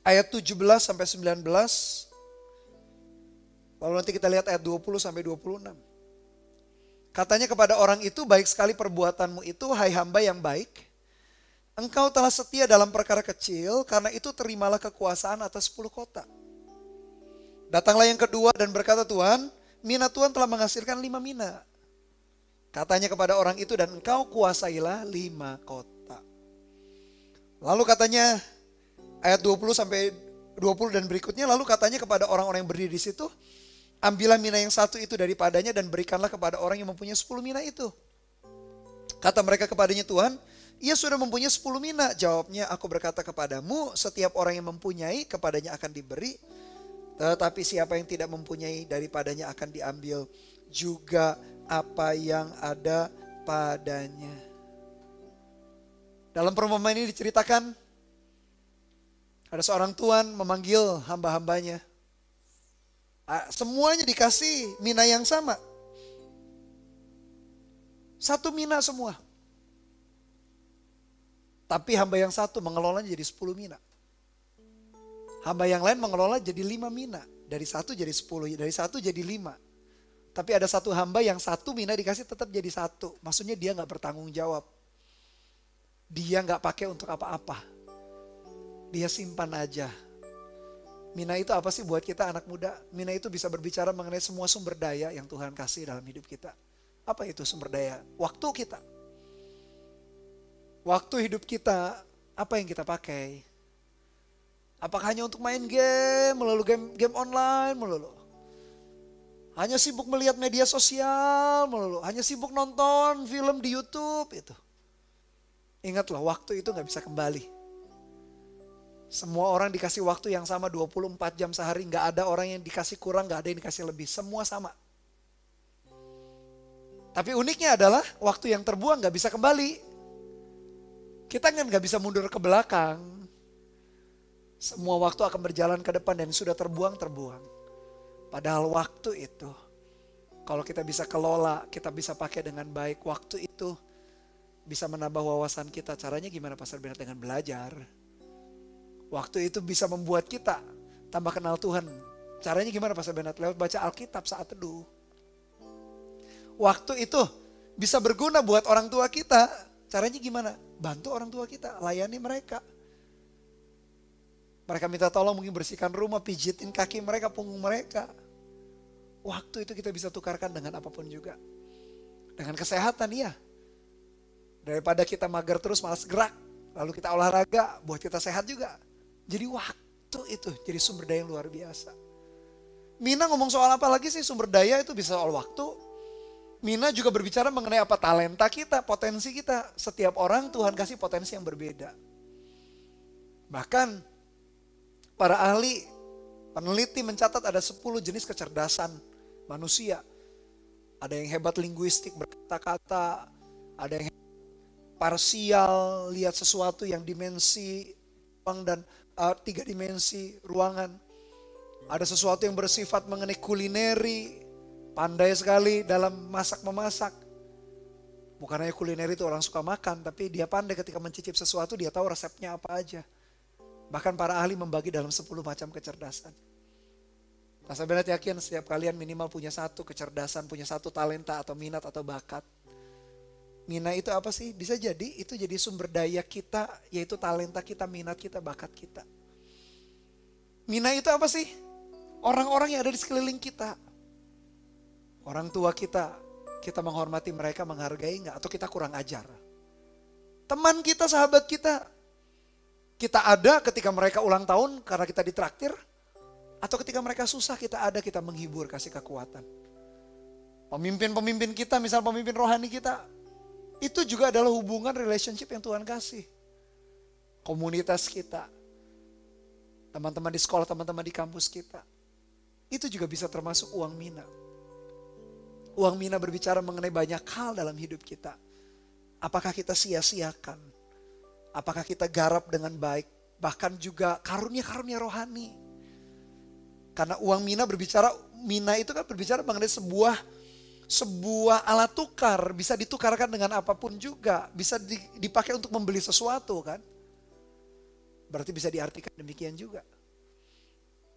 ayat 17 sampai 19. Lalu nanti kita lihat ayat 20 sampai 26. Katanya kepada orang itu, baik sekali perbuatanmu itu, hai hamba yang baik. Engkau telah setia dalam perkara kecil, karena itu terimalah kekuasaan atas 10 kota. Datanglah yang kedua dan berkata, Tuhan, mina Tuhan telah menghasilkan 5 mina. Katanya kepada orang itu, dan engkau kuasailah 5 kota. Lalu katanya ayat 20 sampai 20 dan berikutnya, lalu katanya kepada orang-orang yang berdiri di situ, ambillah mina yang satu itu daripadanya dan berikanlah kepada orang yang mempunyai 10 mina itu. Kata mereka kepadanya, Tuhan, ia sudah mempunyai 10 mina. Jawabnya, aku berkata kepadamu, setiap orang yang mempunyai kepadanya akan diberi. Tetapi siapa yang tidak mempunyai daripadanya akan diambil juga apa yang ada padanya. Dalam perumpamaan ini diceritakan, ada seorang tuan memanggil hamba-hambanya. Semuanya dikasih mina yang sama. 1 mina semua. Tapi hamba yang satu mengelolanya jadi 10 mina. Hamba yang lain mengelola jadi 5 mina. Dari 1 jadi 10, dari 1 jadi 5. Tapi ada satu hamba yang 1 mina dikasih tetap jadi 1. Maksudnya dia gak bertanggung jawab. Dia gak pakai untuk apa-apa. Dia simpan aja. Mina itu apa sih buat kita anak muda? Mina itu bisa berbicara mengenai semua sumber daya yang Tuhan kasih dalam hidup kita. Apa itu sumber daya? Waktu kita. Waktu hidup kita, apa yang kita pakai? Apakah hanya untuk main game, melulu game online melulu? Hanya sibuk melihat media sosial melulu? Hanya sibuk nonton film di YouTube itu? Ingatlah, waktu itu gak bisa kembali. Semua orang dikasih waktu yang sama 24 jam sehari. Gak ada orang yang dikasih kurang, gak ada yang dikasih lebih. Semua sama. Tapi uniknya adalah waktu yang terbuang gak bisa kembali. Kita kan gak bisa mundur ke belakang. Semua waktu akan berjalan ke depan dan sudah terbuang. Padahal waktu itu, kalau kita bisa kelola, kita bisa pakai dengan baik. Waktu itu bisa menambah wawasan kita. Caranya gimana Pastor Bennett? Dengan belajar. Waktu itu bisa membuat kita tambah kenal Tuhan. Caranya gimana Pastor Bennett? Lewat baca Alkitab saat teduh. Waktu itu bisa berguna buat orang tua kita. Caranya gimana? Bantu orang tua kita, layani mereka. Mereka minta tolong mungkin bersihkan rumah, pijitin kaki mereka, punggung mereka. Waktu itu kita bisa tukarkan dengan apapun juga. Dengan kesehatan ya. Daripada kita mager terus malas gerak. Lalu kita olahraga buat kita sehat juga. Jadi waktu itu jadi sumber daya yang luar biasa. Mina ngomong soal apa lagi sih? Sumber daya itu bisa soal waktu. Mina juga berbicara mengenai apa talenta kita, potensi kita. Setiap orang Tuhan kasih potensi yang berbeda. Bahkan para ahli, peneliti mencatat ada 10 jenis kecerdasan manusia. Ada yang hebat linguistik, berkata-kata. Ada yang parsial, lihat sesuatu yang dimensi ruang dan 3 dimensi ruangan. Ada sesuatu yang bersifat mengenai kulineri, pandai sekali dalam masak-memasak. Bukan hanya kulineri itu orang suka makan, tapi dia pandai ketika mencicip sesuatu, dia tahu resepnya apa aja. Bahkan para ahli membagi dalam 10 macam kecerdasan. Pastor Bennett yakin setiap kalian minimal punya satu kecerdasan, punya satu talenta atau minat atau bakat. Minat itu apa sih? Bisa jadi itu jadi sumber daya kita, yaitu talenta kita, minat kita, bakat kita. Minat itu apa sih? Orang-orang yang ada di sekeliling kita. Orang tua kita menghormati mereka, menghargai enggak? Atau kita kurang ajar? Teman kita, sahabat kita. Kita ada ketika mereka ulang tahun karena kita ditraktir. Atau ketika mereka susah kita ada, kita menghibur, kasih kekuatan. Pemimpin-pemimpin kita, misal pemimpin rohani kita. Itu juga adalah hubungan relationship yang Tuhan kasih. Komunitas kita. Teman-teman di sekolah, teman-teman di kampus kita. Itu juga bisa termasuk uang mina. Uang mina berbicara mengenai banyak hal dalam hidup kita. Apakah kita sia-siakan? Apakah kita garap dengan baik? Bahkan juga karunia-karunia rohani. Karena uang mina berbicara, mina itu kan berbicara mengenai sebuah alat tukar. Bisa ditukarkan dengan apapun juga. Bisa dipakai untuk membeli sesuatu kan. Berarti bisa diartikan demikian juga.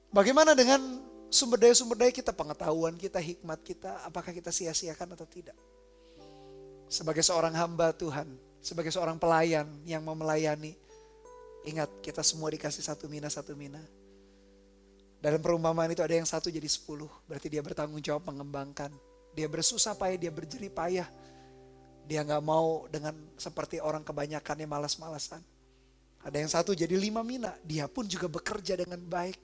Bagaimana dengan sumber daya kita, pengetahuan kita, hikmat kita, apakah kita sia-siakan atau tidak? Sebagai seorang hamba Tuhan, sebagai seorang pelayan yang mau melayani, ingat kita semua dikasih satu mina. Dalam perumpamaan itu ada yang 1 jadi 10, berarti dia bertanggung jawab mengembangkan. Dia bersusah payah, dia berjerih payah. Dia gak mau dengan seperti orang kebanyakannya malas-malasan. Ada yang 1 jadi 5 mina, dia pun juga bekerja dengan baik.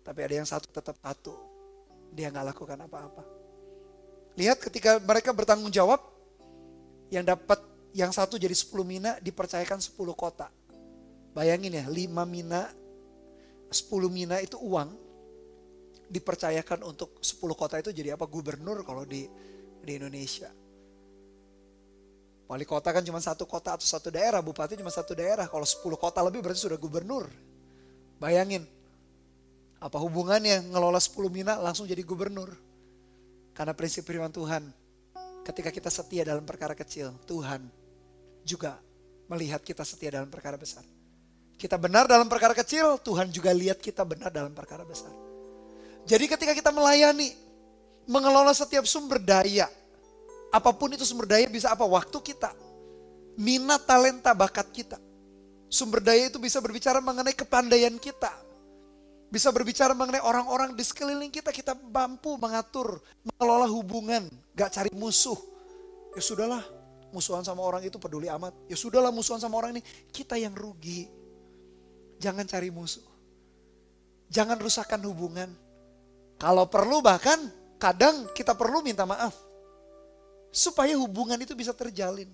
Tapi ada yang 1 tetap 1, dia gak lakukan apa-apa. Lihat ketika mereka bertanggung jawab, yang 1 jadi 10 mina dipercayakan 10 kota. Bayangin ya, 5 mina, 10 mina itu uang. Dipercayakan untuk 10 kota itu jadi apa? Gubernur kalau di Indonesia. Wali kota kan cuma 1 kota atau 1 daerah, bupati cuma 1 daerah. Kalau 10 kota lebih berarti sudah gubernur. Bayangin, apa hubungannya ngelola 10 mina langsung jadi gubernur. Karena prinsip firman Tuhan, ketika kita setia dalam perkara kecil, Tuhan juga melihat kita setia dalam perkara besar. Kita benar dalam perkara kecil, Tuhan juga lihat kita benar dalam perkara besar. Jadi ketika kita melayani, mengelola setiap sumber daya, apapun itu sumber daya bisa apa? Waktu kita, minat, talenta, bakat kita. Sumber daya itu bisa berbicara mengenai kepandaian kita. Bisa berbicara mengenai orang-orang di sekeliling kita. Kita mampu mengatur, mengelola hubungan, gak cari musuh. Ya sudahlah, musuhan sama orang itu peduli amat. Ya sudahlah, musuhan sama orang ini, kita yang rugi. Jangan cari musuh. Jangan rusakkan hubungan. Kalau perlu bahkan kadang kita perlu minta maaf. Supaya hubungan itu bisa terjalin.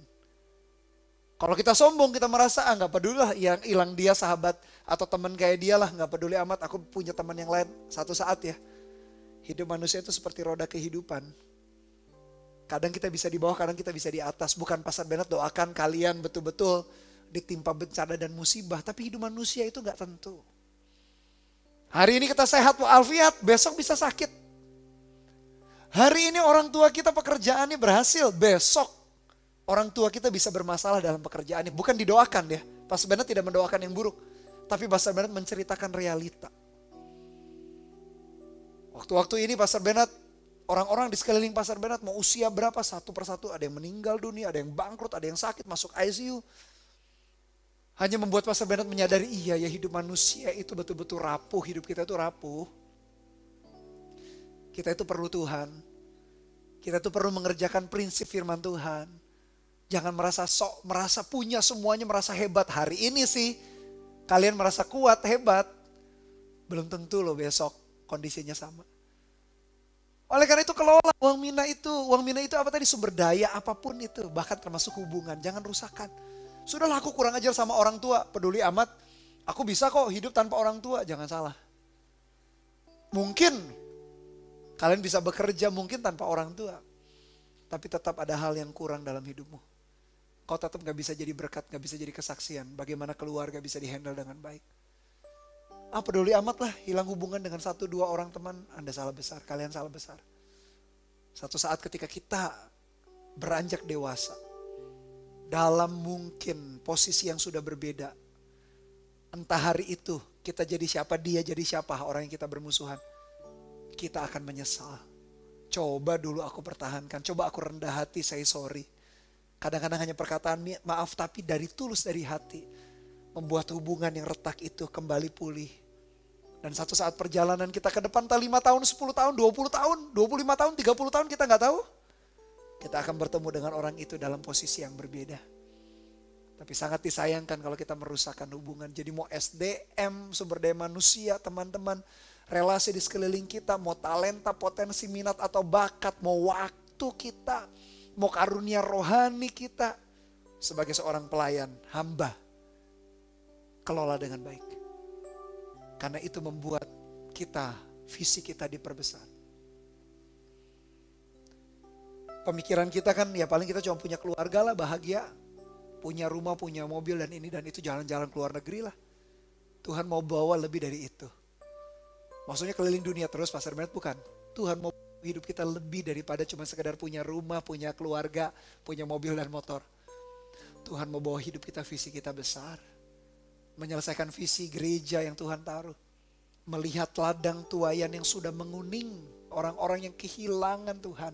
Kalau kita sombong, kita merasa gak peduli lah, yang hilang dia sahabat atau teman kayak dia lah, gak peduli amat, aku punya teman yang lain. Satu saat ya, hidup manusia itu seperti roda kehidupan. Kadang kita bisa di bawah, kadang kita bisa di atas. Bukan Pastor Bennett doakan kalian betul-betul ditimpa bencana dan musibah, tapi hidup manusia itu gak tentu. Hari ini kita sehat walafiat, besok bisa sakit. Hari ini orang tua kita pekerjaannya berhasil, besok orang tua kita bisa bermasalah dalam pekerjaannya. Bukan didoakan ya, Pastor Bennett tidak mendoakan yang buruk. Tapi Pastor Bennett menceritakan realita. Waktu-waktu ini Pastor Bennett, orang-orang di sekeliling Pastor Bennett mau usia berapa, satu persatu ada yang meninggal dunia, ada yang bangkrut, ada yang sakit, masuk ICU. Hanya membuat Pastor Bernard menyadari, iya ya hidup manusia itu betul-betul rapuh, hidup kita itu rapuh. Kita itu perlu Tuhan. Kita itu perlu mengerjakan prinsip firman Tuhan. Jangan merasa sok, merasa punya semuanya, merasa hebat. Hari ini sih kalian merasa kuat, hebat. Belum tentu loh besok kondisinya sama. Oleh karena itu kelola uang mina itu. Uang mina itu apa tadi? Sumber daya apapun itu. Bahkan termasuk hubungan. Jangan rusakkan. Sudahlah aku kurang ajar sama orang tua. Peduli amat. Aku bisa kok hidup tanpa orang tua. Jangan salah. Mungkin kalian bisa bekerja mungkin tanpa orang tua. Tapi tetap ada hal yang kurang dalam hidupmu. Kau tetap gak bisa jadi berkat, gak bisa jadi kesaksian. Bagaimana keluarga bisa dihandle dengan baik. Peduli amat lah, hilang hubungan dengan 1-2 orang teman, Anda salah besar, kalian salah besar. Satu saat ketika kita beranjak dewasa, dalam mungkin posisi yang sudah berbeda, entah hari itu kita jadi siapa, dia jadi siapa, orang yang kita bermusuhan, kita akan menyesal. Coba dulu aku pertahankan, coba aku rendah hati, say sorry. Kadang-kadang hanya perkataan maaf tapi dari tulus dari hati. Membuat hubungan yang retak itu kembali pulih. Dan satu saat perjalanan kita ke depan, entah 5 tahun, 10 tahun, 20 tahun, 25 tahun, 30 tahun kita gak tahu. Kita akan bertemu dengan orang itu dalam posisi yang berbeda. Tapi sangat disayangkan kalau kita merusakkan hubungan. Jadi mau SDM, sumber daya manusia, teman-teman, relasi di sekeliling kita, mau talenta, potensi, minat atau bakat, mau waktu kita, mau karunia rohani kita. Sebagai seorang pelayan, hamba, kelola dengan baik. Karena itu membuat kita, visi kita diperbesar. Pemikiran kita kan ya paling kita cuma punya keluarga lah, bahagia. Punya rumah, punya mobil dan ini dan itu, jalan-jalan ke luar negeri lah. Tuhan mau bawa lebih dari itu. Maksudnya keliling dunia terus, Pastor Bernard, bukan. Tuhan mau hidup kita lebih daripada cuma sekedar punya rumah, punya keluarga, punya mobil dan motor. Tuhan mau bawa hidup kita, visi kita besar. Menyelesaikan visi gereja yang Tuhan taruh. Melihat ladang tuayan yang sudah menguning. Orang-orang yang kehilangan Tuhan.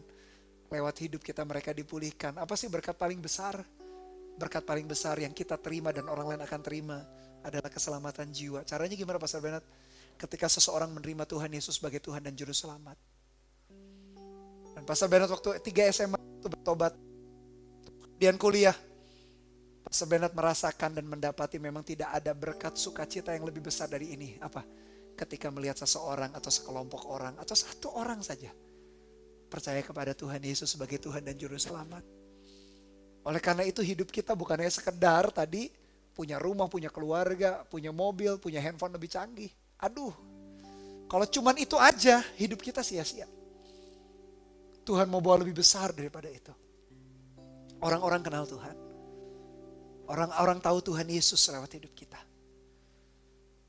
Lewat hidup kita mereka dipulihkan. Apa sih berkat paling besar? Berkat paling besar yang kita terima dan orang lain akan terima adalah keselamatan jiwa. Caranya gimana Pastor Bernard? Ketika seseorang menerima Tuhan Yesus sebagai Tuhan dan Juru Selamat. Dan Pastor Bernard waktu 3 SMA itu bertobat. Kemudian kuliah. Pastor Bernard merasakan dan mendapati memang tidak ada berkat sukacita yang lebih besar dari ini. Apa? Ketika melihat seseorang atau sekelompok orang atau satu orang saja percaya kepada Tuhan Yesus sebagai Tuhan dan Juru Selamat. Oleh karena itu hidup kita bukan hanya sekedar tadi punya rumah, punya keluarga, punya mobil, punya handphone lebih canggih. Aduh, kalau cuman itu aja hidup kita sia-sia. Tuhan mau bawa lebih besar daripada itu. Orang-orang kenal Tuhan. Orang-orang tahu Tuhan Yesus lewat hidup kita.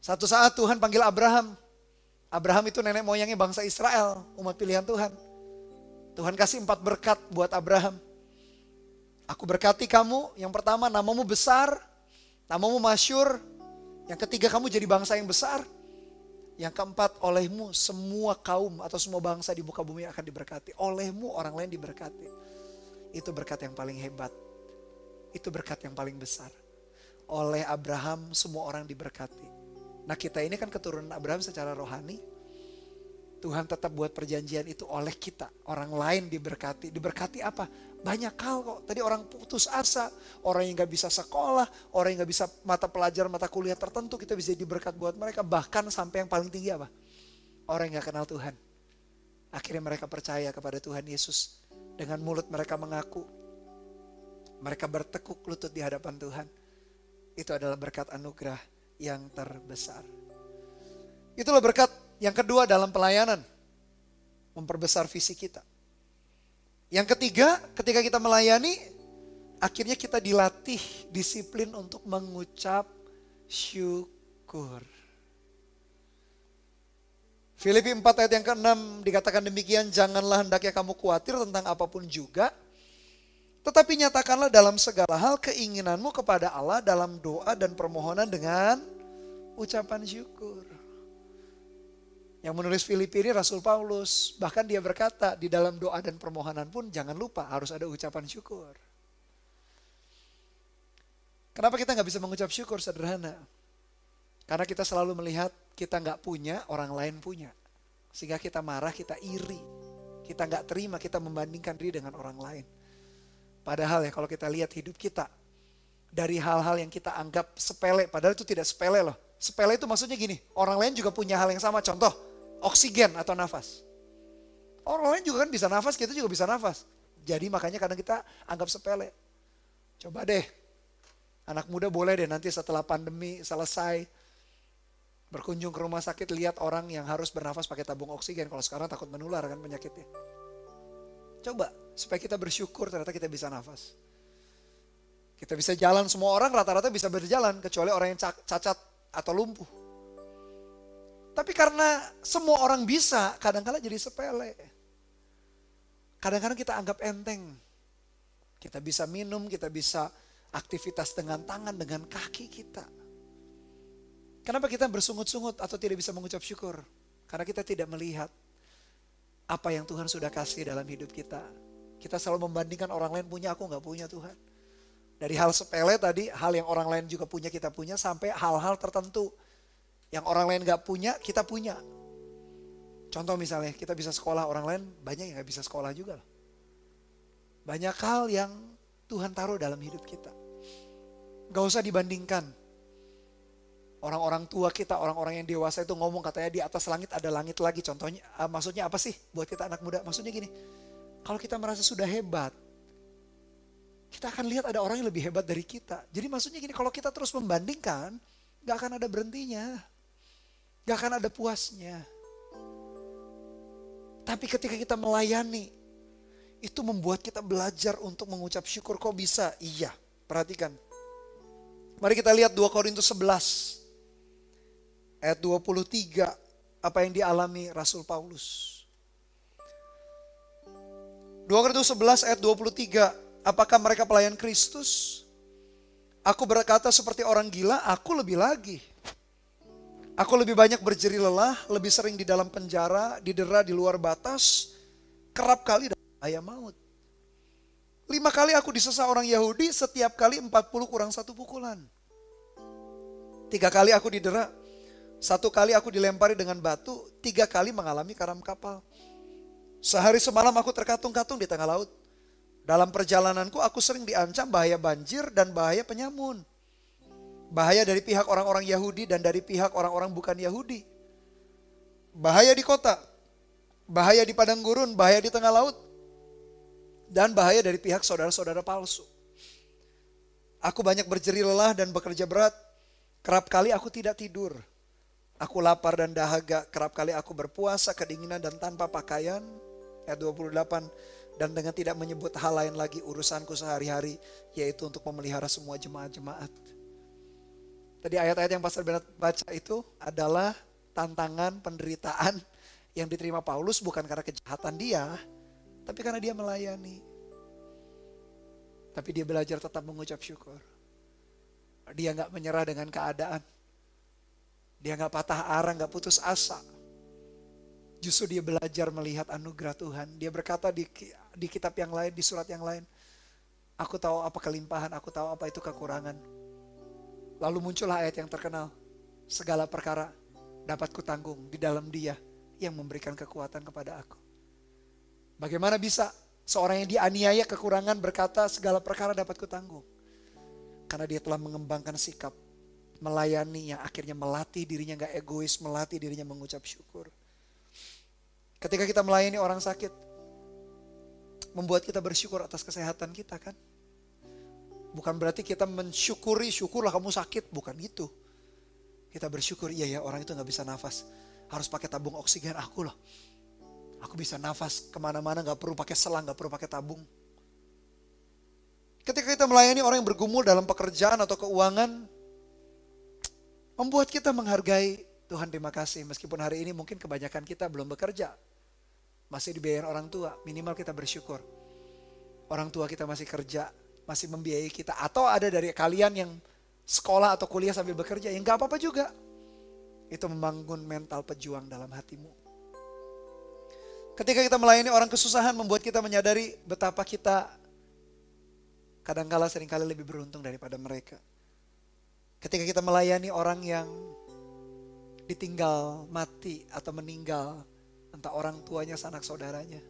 Satu saat Tuhan panggil Abraham. Abraham itu nenek moyangnya bangsa Israel, umat pilihan Tuhan. Tuhan kasih 4 berkat buat Abraham. Aku berkati kamu, yang pertama namamu besar, namamu masyhur. Yang ketiga kamu jadi bangsa yang besar. Yang keempat olehmu semua kaum atau semua bangsa di muka bumi akan diberkati. Olehmu orang lain diberkati. Itu berkat yang paling hebat. Itu berkat yang paling besar. Oleh Abraham semua orang diberkati. Nah kita ini kan keturunan Abraham secara rohani. Tuhan tetap buat perjanjian itu oleh kita. Orang lain diberkati. Diberkati apa? Banyak hal kok. Tadi orang putus asa. Orang yang gak bisa sekolah. Orang yang gak bisa mata pelajaran, mata kuliah tertentu. Kita bisa jadi berkat buat mereka. Bahkan sampai yang paling tinggi apa? Orang yang gak kenal Tuhan. Akhirnya mereka percaya kepada Tuhan Yesus. Dengan mulut mereka mengaku. Mereka bertekuk lutut di hadapan Tuhan. Itu adalah berkat anugerah yang terbesar. Itulah berkat yang kedua dalam pelayanan. Memperbesar visi kita. Yang ketiga, ketika kita melayani, akhirnya kita dilatih disiplin untuk mengucap syukur. Filipi 4 ayat yang ke-6 dikatakan demikian, janganlah hendaknya kamu khawatir tentang apapun juga. Tetapi nyatakanlah dalam segala hal keinginanmu kepada Allah dalam doa dan permohonan dengan ucapan syukur. Yang menulis Filipi ini Rasul Paulus. Bahkan dia berkata di dalam doa dan permohonan pun jangan lupa harus ada ucapan syukur. Kenapa kita nggak bisa mengucap syukur? Sederhana. Karena kita selalu melihat kita nggak punya, orang lain punya. Sehingga kita marah, kita iri. Kita nggak terima, kita membandingkan diri dengan orang lain. Padahal ya kalau kita lihat hidup kita, dari hal-hal yang kita anggap sepele, padahal itu tidak sepele loh. Sepele itu maksudnya gini, orang lain juga punya hal yang sama. Contoh, oksigen atau nafas. Orang lain juga kan bisa nafas, kita juga bisa nafas. Jadi makanya kadang kita anggap sepele. Coba deh, anak muda boleh deh nanti setelah pandemi selesai, berkunjung ke rumah sakit, lihat orang yang harus bernafas pakai tabung oksigen. Kalau sekarang takut menular kan penyakitnya. Coba, supaya kita bersyukur ternyata kita bisa nafas. Kita bisa jalan, semua orang rata-rata bisa berjalan, kecuali orang yang cacat atau lumpuh. Tapi karena semua orang bisa, kadang-kadang jadi sepele. Kadang-kadang kita anggap enteng. Kita bisa minum, kita bisa aktivitas dengan tangan, dengan kaki kita. Kenapa kita bersungut-sungut atau tidak bisa mengucap syukur? Karena kita tidak melihat apa yang Tuhan sudah kasih dalam hidup kita. Kita selalu membandingkan orang lain punya, aku gak punya Tuhan. Dari hal sepele tadi, hal yang orang lain juga punya, kita punya, sampai hal-hal tertentu yang orang lain gak punya, kita punya. Contoh misalnya, kita bisa sekolah, orang lain banyak yang gak bisa sekolah juga. Banyak hal yang Tuhan taruh dalam hidup kita. Gak usah dibandingkan. Orang-orang tua kita, orang-orang yang dewasa itu ngomong katanya di atas langit ada langit lagi. Contohnya, maksudnya apa sih buat kita anak muda? Maksudnya gini, kalau kita merasa sudah hebat, kita akan lihat ada orang yang lebih hebat dari kita. Jadi maksudnya gini, kalau kita terus membandingkan, gak akan ada berhentinya. Gak akan ada puasnya. Tapi ketika kita melayani, itu membuat kita belajar untuk mengucap syukur. Kok bisa? Iya, perhatikan. Mari kita lihat 2 Korintus 11. Ayat 23, apa yang dialami Rasul Paulus. 2 Korintus 11 ayat 23, apakah mereka pelayan Kristus? Aku berkata seperti orang gila, aku lebih lagi. Aku lebih banyak berjeri lelah, lebih sering di dalam penjara, didera di luar batas, kerap kali dalam bahaya maut. 5 kali aku disesa orang Yahudi, setiap kali 40 kurang 1 pukulan. 3 kali aku didera, 1 kali aku dilempari dengan batu, 3 kali mengalami karam kapal. Sehari semalam aku terkatung-katung di tengah laut. Dalam perjalananku aku sering diancam bahaya banjir dan bahaya penyamun. Bahaya dari pihak orang-orang Yahudi dan dari pihak orang-orang bukan Yahudi. Bahaya di kota, bahaya di padang gurun, bahaya di tengah laut. Dan bahaya dari pihak saudara-saudara palsu. Aku banyak berjeri lelah dan bekerja berat. Kerap kali aku tidak tidur. Aku lapar dan dahaga, kerap kali aku berpuasa, kedinginan dan tanpa pakaian. Ayat 28, dan dengan tidak menyebut hal lain lagi urusanku sehari-hari, yaitu untuk memelihara semua jemaat-jemaat. Tadi ayat-ayat yang Pastor Bernard baca itu adalah tantangan penderitaan yang diterima Paulus bukan karena kejahatan dia, tapi karena dia melayani. Tapi dia belajar tetap mengucap syukur. Dia gak menyerah dengan keadaan. Dia gak patah arang, gak putus asa. Justru dia belajar melihat anugerah Tuhan. Dia berkata di kitab yang lain, di surat yang lain, aku tahu apa kelimpahan, aku tahu apa itu kekurangan. Lalu muncullah ayat yang terkenal, segala perkara dapat kutanggung di dalam Dia yang memberikan kekuatan kepada aku. Bagaimana bisa seorang yang dianiaya kekurangan berkata segala perkara dapat kutanggung? Karena dia telah mengembangkan sikap melayani yang akhirnya melatih dirinya gak egois, melatih dirinya mengucap syukur. Ketika kita melayani orang sakit, membuat kita bersyukur atas kesehatan kita kan. Bukan berarti kita mensyukuri, syukurlah kamu sakit, bukan itu. Kita bersyukur, iya ya orang itu gak bisa nafas, harus pakai tabung oksigen, aku loh. Aku bisa nafas kemana-mana gak perlu pakai selang, gak perlu pakai tabung. Ketika kita melayani orang yang bergumul dalam pekerjaan atau keuangan, membuat kita menghargai Tuhan. Terima kasih, meskipun hari ini mungkin kebanyakan kita belum bekerja, masih dibiayain orang tua, minimal kita bersyukur. Orang tua kita masih kerja, masih membiayai kita. Atau ada dari kalian yang sekolah atau kuliah sambil bekerja, ya gak apa-apa juga. Itu membangun mental pejuang dalam hatimu. Ketika kita melayani orang kesusahan, membuat kita menyadari betapa kita kadangkala seringkali lebih beruntung daripada mereka. Ketika kita melayani orang yang ditinggal mati atau meninggal, entah orang tuanya, sanak saudaranya,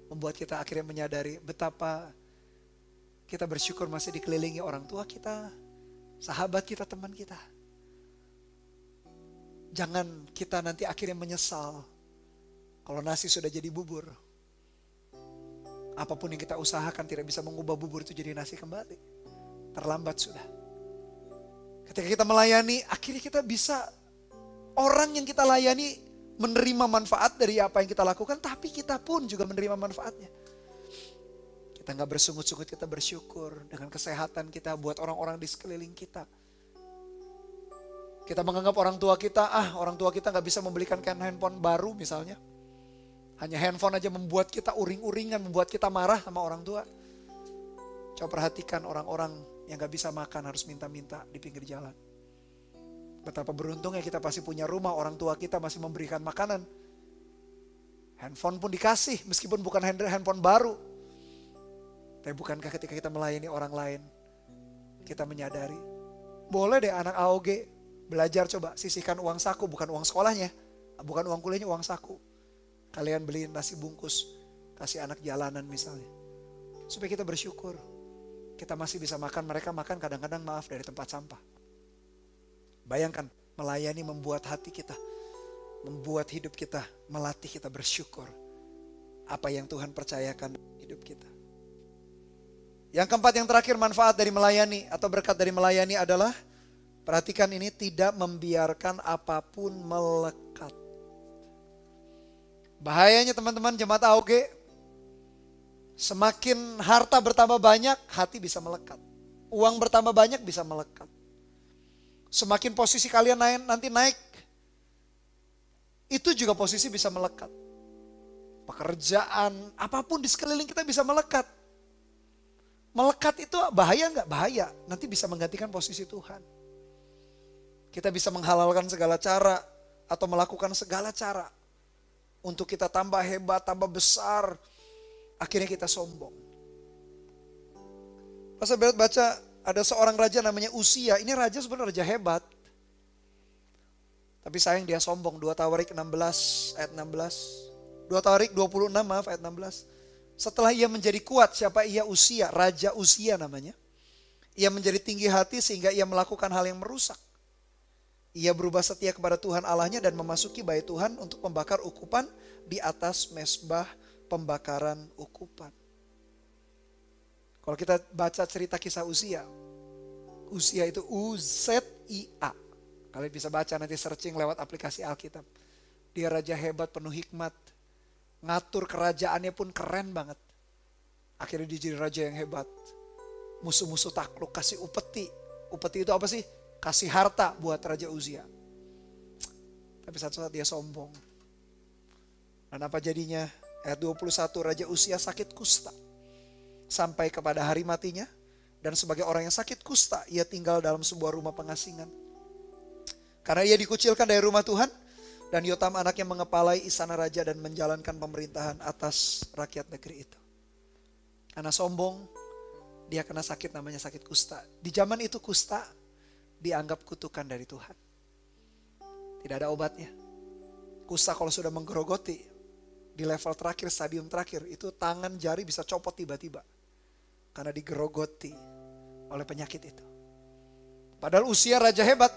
membuat kita akhirnya menyadari betapa kita bersyukur masih dikelilingi orang tua kita, sahabat kita, teman kita. Jangan kita nanti akhirnya menyesal kalau nasi sudah jadi bubur. Apapun yang kita usahakan tidak bisa mengubah bubur itu jadi nasi kembali. Terlambat sudah. Ketika kita melayani, akhirnya kita bisa, orang yang kita layani menerima manfaat dari apa yang kita lakukan, tapi kita pun juga menerima manfaatnya. Kita gak bersungut-sungut, kita bersyukur dengan kesehatan kita buat orang-orang di sekeliling kita. Kita menganggap orang tua kita, orang tua kita gak bisa membelikan handphone baru misalnya. Hanya handphone aja membuat kita uring-uringan, membuat kita marah sama orang tua. Coba perhatikan orang-orang yang gak bisa makan harus minta-minta di pinggir jalan. Betapa beruntungnya kita pasti punya rumah, orang tua kita masih memberikan makanan. Handphone pun dikasih meskipun bukan handphone baru. Tapi bukankah ketika kita melayani orang lain, kita menyadari, boleh deh anak AOG belajar, coba sisihkan uang saku, bukan uang sekolahnya, bukan uang kuliahnya, uang saku. Kalian beliin nasi bungkus, kasih anak jalanan misalnya. Supaya kita bersyukur. Kita masih bisa makan, mereka makan kadang-kadang maaf dari tempat sampah. Bayangkan, melayani membuat hati kita, membuat hidup kita, melatih kita bersyukur. Apa yang Tuhan percayakan hidup kita. Yang keempat, yang terakhir, manfaat dari melayani atau berkat dari melayani adalah, perhatikan ini, tidak membiarkan apapun melekat. Bahayanya teman-teman jemaat AOG, semakin harta bertambah banyak, hati bisa melekat. Uang bertambah banyak bisa melekat. Semakin posisi kalian nanti naik, itu juga posisi bisa melekat. Pekerjaan, apapun di sekeliling kita bisa melekat. Melekat itu bahaya nggak? Bahaya. Nanti bisa menggantikan posisi Tuhan. Kita bisa menghalalkan segala cara atau melakukan segala cara untuk kita tambah hebat, tambah besar. Akhirnya kita sombong. Pas saya baca, ada seorang raja namanya Uzia. Ini raja sebenarnya raja hebat. Tapi sayang dia sombong. 2 Tawarik 16 ayat 16. 2 Tawarik 26 ayat 16. Setelah ia menjadi kuat, siapa ia? Uzia, Raja Uzia namanya. Ia menjadi tinggi hati sehingga ia melakukan hal yang merusak. Ia berubah setia kepada Tuhan Allahnya dan memasuki bait Tuhan untuk membakar ukupan di atas mezbah pembakaran ukupan. Kalau kita baca cerita kisah Uzia, Uzia itu U-Z-I-A. Kalian bisa baca nanti searching lewat aplikasi Alkitab. Dia raja hebat, penuh hikmat. Ngatur kerajaannya pun keren banget. Akhirnya dia jadi raja yang hebat. Musuh-musuh takluk, kasih upeti. Upeti itu apa sih? Kasih harta buat Raja Uzia. Tapi satu saat dia sombong. Dan apa jadinya? Ayat 21, Raja Uzia sakit kusta. Sampai kepada hari matinya. Dan sebagai orang yang sakit kusta, ia tinggal dalam sebuah rumah pengasingan. Karena ia dikucilkan dari rumah Tuhan. Dan Yotam anaknya mengepalai istana raja dan menjalankan pemerintahan atas rakyat negeri itu. Karena sombong, dia kena sakit namanya sakit kusta. Di zaman itu kusta dianggap kutukan dari Tuhan. Tidak ada obatnya. Kusta kalau sudah menggerogoti, di level terakhir, stadium terakhir, itu tangan jari bisa copot tiba-tiba. Karena digerogoti oleh penyakit itu. Padahal Uzia raja hebat.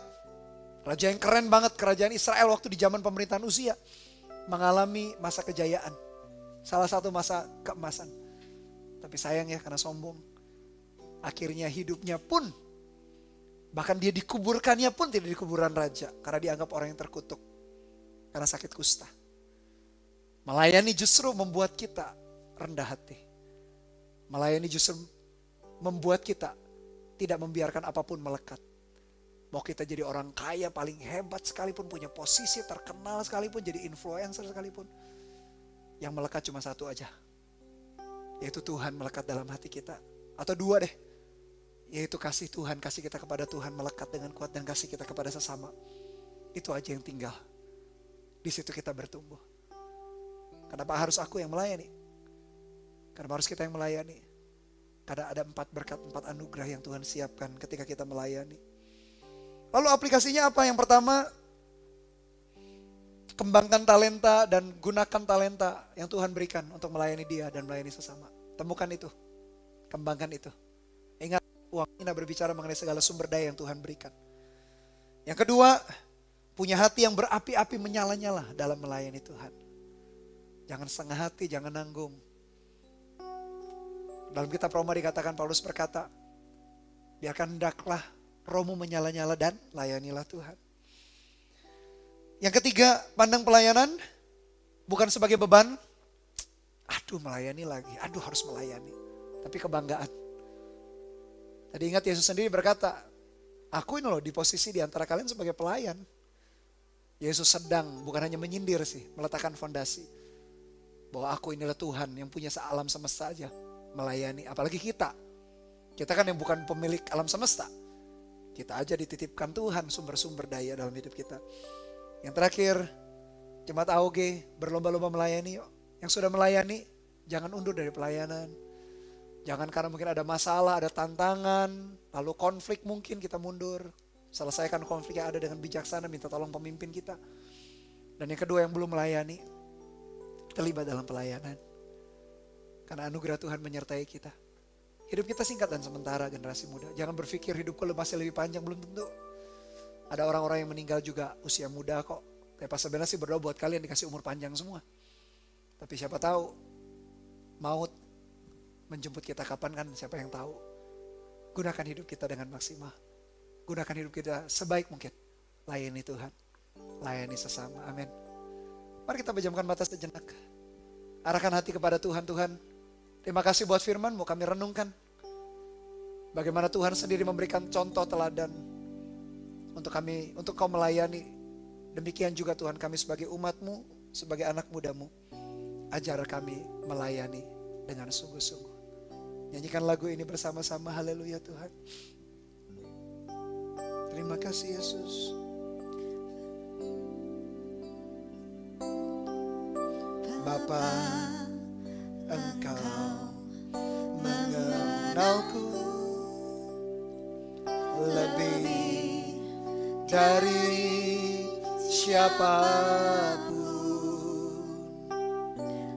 Raja yang keren banget, kerajaan Israel waktu di zaman pemerintahan Uzia. Mengalami masa kejayaan. Salah satu masa keemasan. Tapi sayang ya, karena sombong. Akhirnya hidupnya pun, bahkan dia dikuburkannya pun tidak di kuburan raja. Karena dianggap orang yang terkutuk. Karena sakit kusta. Melayani justru membuat kita rendah hati. Melayani justru membuat kita tidak membiarkan apapun melekat. Mau kita jadi orang kaya paling hebat sekalipun, punya posisi terkenal sekalipun, jadi influencer sekalipun. Yang melekat cuma satu aja. Yaitu Tuhan melekat dalam hati kita. Atau dua deh. Yaitu kasih Tuhan, kasih kita kepada Tuhan melekat dengan kuat dan kasih kita kepada sesama. Itu aja yang tinggal. Di situ kita bertumbuh. Kenapa harus aku yang melayani? Kenapa harus kita yang melayani? Karena ada 4 berkat, 4 anugerah yang Tuhan siapkan ketika kita melayani. Lalu aplikasinya apa? Yang pertama, kembangkan talenta dan gunakan talenta yang Tuhan berikan untuk melayani dia dan melayani sesama. Temukan itu, kembangkan itu. Ingat, uang tidak berbicara mengenai segala sumber daya yang Tuhan berikan. Yang kedua, punya hati yang berapi-api menyala-nyala dalam melayani Tuhan. Jangan setengah hati, jangan nanggung. Dalam kitab Roma dikatakan, Paulus berkata, biarkan hendaklah rohmu menyala-nyala dan layanilah Tuhan. Yang ketiga, pandang pelayanan bukan sebagai beban. Aduh, melayani lagi, aduh harus melayani. Tapi kebanggaan. Tadi ingat Yesus sendiri berkata, aku ini loh di posisi di antara kalian sebagai pelayan. Yesus sedang bukan hanya menyindir sih, meletakkan fondasi. Bahwa aku inilah Tuhan yang punya alam semesta aja. Melayani, apalagi kita. Kita kan yang bukan pemilik alam semesta. Kita aja dititipkan Tuhan sumber-sumber daya dalam hidup kita. Yang terakhir, Jemaat AOG berlomba-lomba melayani. Yang sudah melayani, jangan undur dari pelayanan. Jangan karena mungkin ada masalah, ada tantangan, lalu konflik mungkin kita mundur. Selesaikan konflik yang ada dengan bijaksana, minta tolong pemimpin kita. Dan yang kedua yang belum melayani, terlibat dalam pelayanan. Karena anugerah Tuhan menyertai kita. Hidup kita singkat dan sementara, generasi muda. Jangan berpikir hidupku masih lebih panjang, belum tentu. Ada orang-orang yang meninggal juga usia muda kok. Tapi Pastor Bena sih berdoa buat kalian dikasih umur panjang semua. Tapi siapa tahu maut menjemput kita kapan kan, siapa yang tahu. Gunakan hidup kita dengan maksimal. Gunakan hidup kita sebaik mungkin. Layani Tuhan. Layani sesama. Amin. Mari kita pejamkan mata sejenak. Arahkan hati kepada Tuhan. Tuhan, terima kasih buat firman-Mu, kami renungkan. Bagaimana Tuhan sendiri memberikan contoh teladan untuk kami, untuk Kau melayani. Demikian juga Tuhan, kami sebagai umat-Mu, sebagai anak muda-Mu, ajar kami melayani dengan sungguh-sungguh. Nyanyikan lagu ini bersama-sama, haleluya Tuhan. Terima kasih Yesus. Bapa, Engkau mengenalku lebih dari siapapun.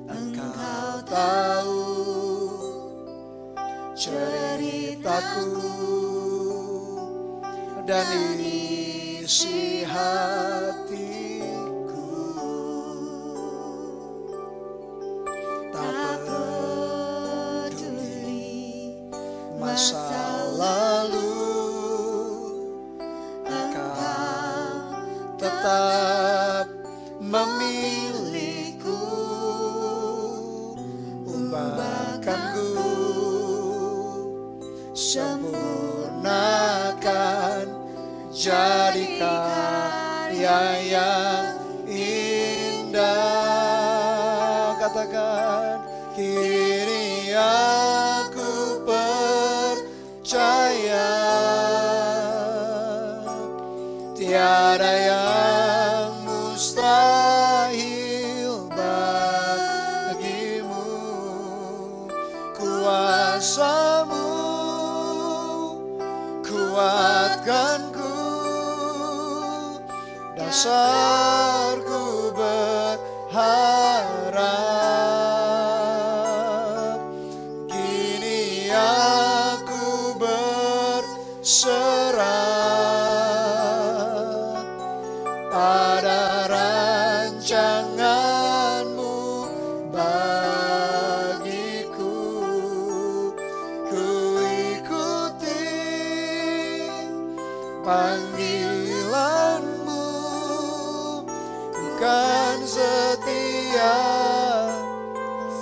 Engkau tahu ceritaku dan isi hatiku. Tak peduli masa lalu, Engkau tetap memilihku. Ubahkanku, sempurnakan, jadi karya yang indah. Katakan, kini aku percaya tiada yang mustahil bagimu. Kuasa-Mu kuatkanku, dasarku berharap. Kini aku berserah pada rancangan-Mu bagiku. Ku ikuti panggilan-Mu, ku kan setia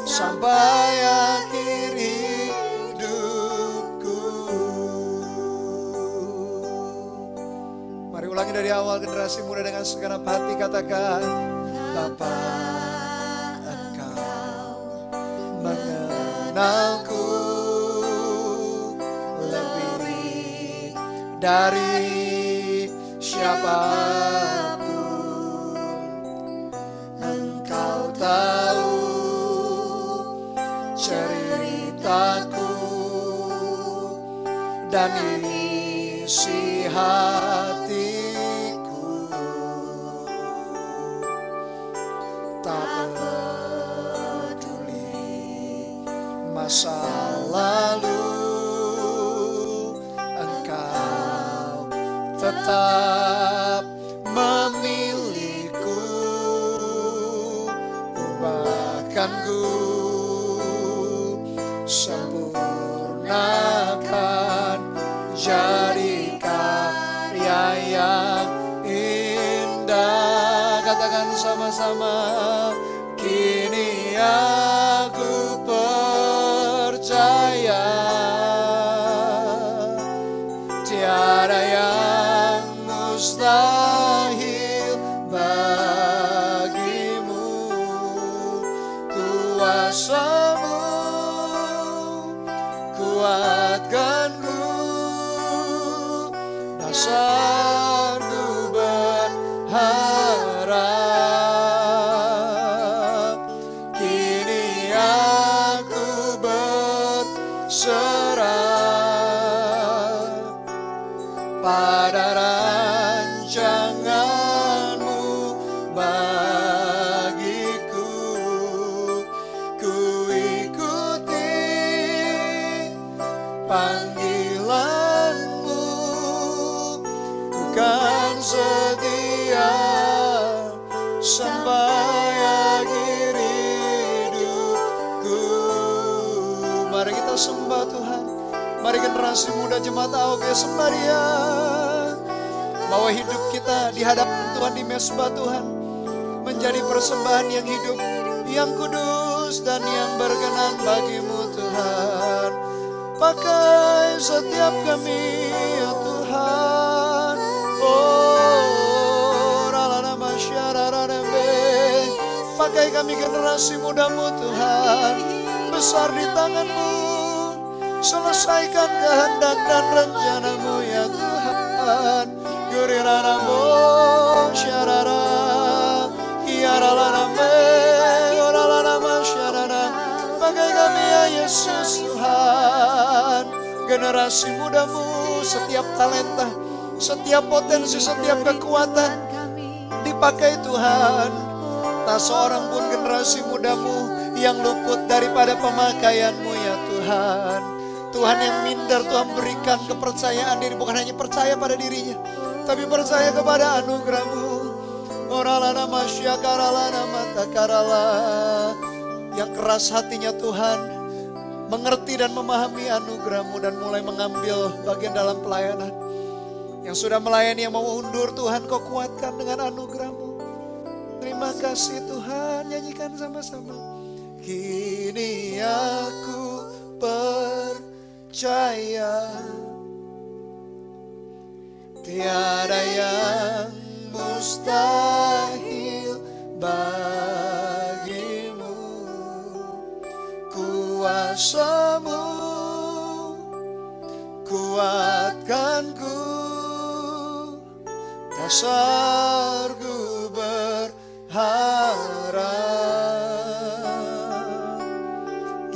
sampai akhir hidupku. Mari ulangi dari awal, generasi muda dengan segenap hati katakan, Bapa, Engkau mengenalku lebih dari siapapun. Engkau tahu ceritaku dan isi hatiku. masa lalu Engkau tetap memilihku, ubahkan ku, sempurnakan jadi karya yang indah. Katakan sama-sama, kini aku percaya tiada yang mustahil bagimu. Kuasa-Mu kuatkanku, dasarku berharap. Kini aku berserah pada rancangan-Mu bagiku. Ku ikuti panggilan-Mu, ku kan setia sampai akhir hidupku. Mari kita sembah Tuhan. Mari generasi muda jemaat AOG sembah Dia. Bawa hidup kita di hadapan Tuhan, di mesbah Tuhan, menjadi persembahan yang hidup, yang kudus dan yang berkenan bagi-Mu Tuhan. Pakai setiap kami ya Tuhan. Oh, ralana masyararadambe. Pakai kami generasi muda-Mu Tuhan, besar di tangan-Mu. Selesaikan kehendak dan rencana-Mu ya Tuhan. Guriraramo syarara, hiaralaname, oralanama syarara. Pakai kami ya Yesus Tuhan, generasi muda-Mu, setiap talenta, setiap potensi, setiap kekuatan dipakai Tuhan. Tak seorang pun generasi muda-Mu yang luput daripada pemakaian-Mu ya Tuhan. Tuhan yang minder, Tuhan berikan kepercayaan diri, bukan hanya percaya pada dirinya, tapi percaya kepada anugerah-Mu. Oralana masyakaralana matakarala. Yang keras hatinya Tuhan, mengerti dan memahami anugerah-Mu dan mulai mengambil bagian dalam pelayanan. Yang sudah melayani, yang mau undur, Tuhan Kau kuatkan dengan anugerah-Mu. Terima kasih Tuhan, nyanyikan sama-sama. Kini aku percaya tiada yang mustahil bagi-Mu. Kuasa-Mu kuatkanku, dasarku berharap.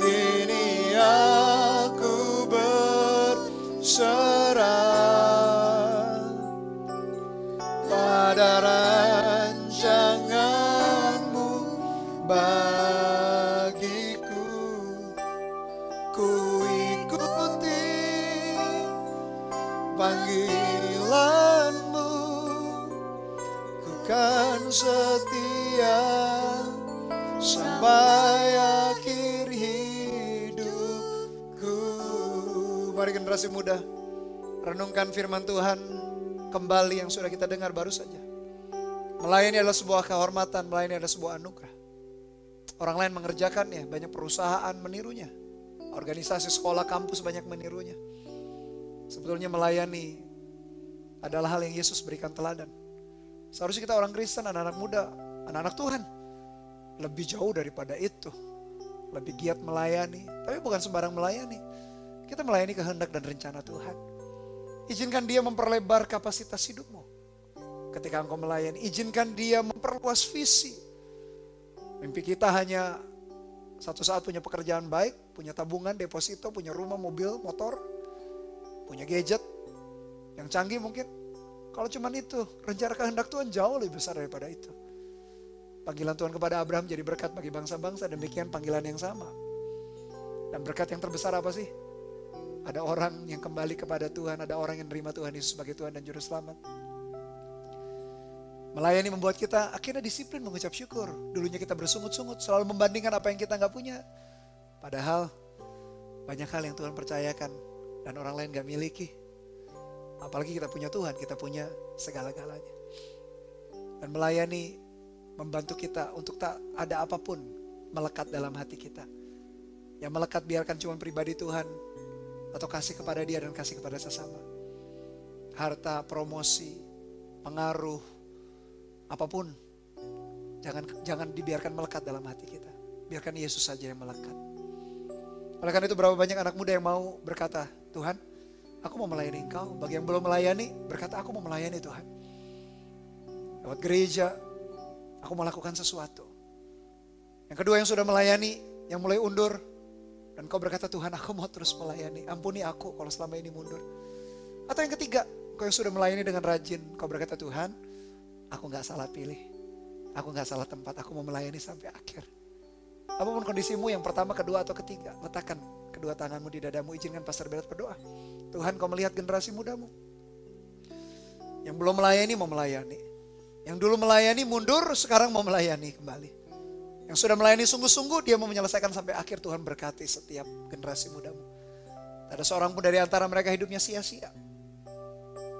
Kini aku berserah pada rancangan-Mu bagiku. Ku ikuti panggilan-Mu, ku kan setia sampai akhir hidupku. Mari generasi muda, renungkan firman Tuhan kembali yang sudah kita dengar baru saja. Melayani adalah sebuah kehormatan, melayani adalah sebuah anugerah. Orang lain mengerjakannya, banyak perusahaan menirunya, organisasi sekolah kampus banyak menirunya. Sebetulnya melayani adalah hal yang Yesus berikan teladan. Seharusnya kita orang Kristen, anak-anak muda, anak-anak Tuhan, lebih jauh daripada itu. Lebih giat melayani, tapi bukan sembarang melayani. Kita melayani kehendak dan rencana Tuhan. Izinkan Dia memperlebar kapasitas hidupmu. Ketika engkau melayani, izinkan Dia memperluas visi. Mimpi kita hanya satu saat punya pekerjaan baik, punya tabungan, deposito, punya rumah, mobil, motor, punya gadget yang canggih mungkin. Kalau cuman itu, rencana kehendak Tuhan jauh lebih besar daripada itu. Panggilan Tuhan kepada Abraham jadi berkat bagi bangsa-bangsa, demikian panggilan yang sama. Dan berkat yang terbesar apa sih? Ada orang yang kembali kepada Tuhan, ada orang yang menerima Tuhan Yesus sebagai Tuhan dan Juru Selamat. Melayani membuat kita akhirnya disiplin mengucap syukur. Dulunya kita bersungut-sungut, selalu membandingkan apa yang kita nggak punya. Padahal banyak hal yang Tuhan percayakan dan orang lain gak miliki. Apalagi kita punya Tuhan, kita punya segala-galanya. Dan melayani membantu kita untuk tak ada apapun melekat dalam hati kita. Yang melekat biarkan cuma pribadi Tuhan atau kasih kepada Dia dan kasih kepada sesama. Harta, promosi, pengaruh, apapun. Jangan dibiarkan melekat dalam hati kita. Biarkan Yesus saja yang melekat. Oleh karena itu berapa banyak anak muda yang mau berkata, Tuhan, aku mau melayani Engkau. Bagi yang belum melayani, berkata aku mau melayani Tuhan. Lewat gereja, aku mau lakukan sesuatu. Yang kedua yang sudah melayani, yang mulai undur. Dan kau berkata, Tuhan aku mau terus melayani. Ampuni aku kalau selama ini mundur. Atau yang ketiga, kau yang sudah melayani dengan rajin. Kau berkata, Tuhan, aku gak salah pilih. Aku gak salah tempat, aku mau melayani sampai akhir. Apapun kondisimu yang pertama, kedua, atau ketiga, letakkan kedua tanganmu di dadamu, izinkan Pastor Bernard berdoa. Tuhan kau melihat generasi mudamu. Yang belum melayani mau melayani. Yang dulu melayani mundur, sekarang mau melayani kembali. Yang sudah melayani sungguh-sungguh, dia mau menyelesaikan sampai akhir. Tuhan berkati setiap generasi mudamu. Tak ada seorang pun dari antara mereka hidupnya sia-sia.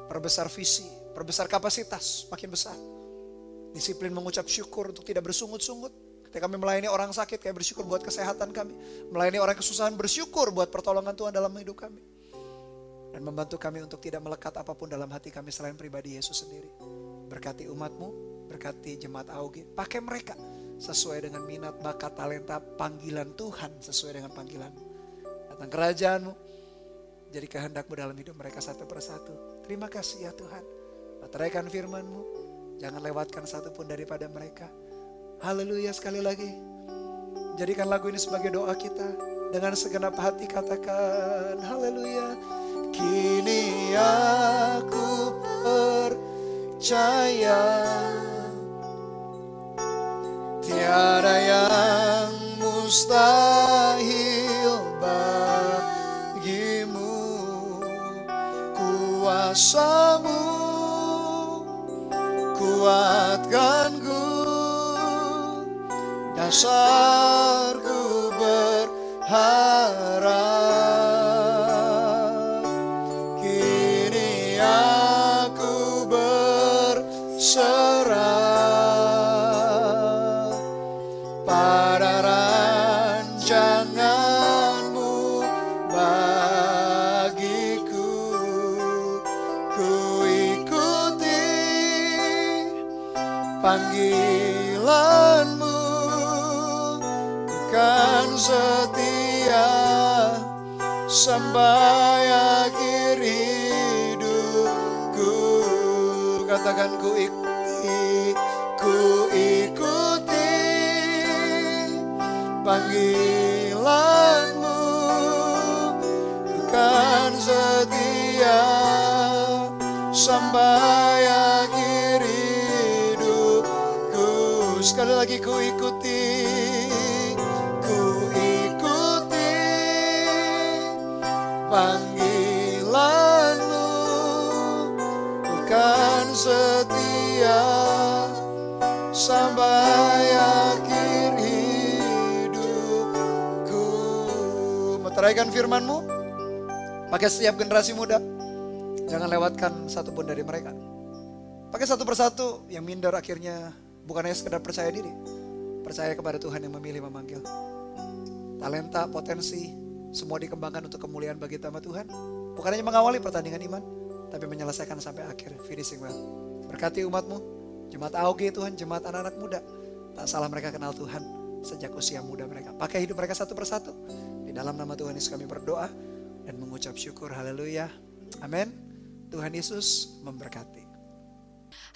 Perbesar visi, perbesar kapasitas, makin besar. Disiplin mengucap syukur untuk tidak bersungut-sungut. Ketika kami melayani orang sakit, kami bersyukur buat kesehatan kami. Melayani orang kesusahan, bersyukur buat pertolongan Tuhan dalam hidup kami. Dan membantu kami untuk tidak melekat apapun dalam hati kami selain pribadi Yesus sendiri. Berkati umatmu, berkati jemaat AUG. Pakai mereka sesuai dengan minat, bakat, talenta, panggilan Tuhan sesuai dengan panggilanmu. Datang kerajaanmu, jadi kehendakmu dalam hidup mereka satu persatu. Terima kasih ya Tuhan. Bateraikan firman-Mu, jangan lewatkan satupun daripada mereka. Haleluya, sekali lagi. Jadikan lagu ini sebagai doa kita. Dengan segenap hati katakan haleluya. Kini aku percaya tiada yang mustahil bagimu. Kuasa-Mu kuatkanku, dasarku berharap. Kini aku berserah pada rancangan-Mu bagiku. Ku ikuti panggilan-Mu, kan setia sampai akhir hidupku. Katakan ku ikuti panggilan-Mu, kan setia sampai akhir hidupku. Sekali lagi ku ikuti panggilan-Mu, kan setia sampai akhir hidupku. Meteraikan firman-Mu, pakai setiap generasi muda. Jangan lewatkan satupun dari mereka. Pakai satu persatu, yang minder akhirnya bukan hanya sekedar percaya diri, percaya kepada Tuhan yang memilih memanggil. Talenta, potensi, semua dikembangkan untuk kemuliaan bagi nama Tuhan. Bukan hanya mengawali pertandingan iman, tapi menyelesaikan sampai akhir, finishing well. Berkati umat-Mu, jemaat AUG Tuhan, jemaat anak-anak muda. Tak salah mereka kenal Tuhan sejak usia muda mereka. Pakai hidup mereka satu persatu. Di dalam nama Tuhan Yesus kami berdoa dan mengucap syukur. Haleluya. Amin. Tuhan Yesus memberkati.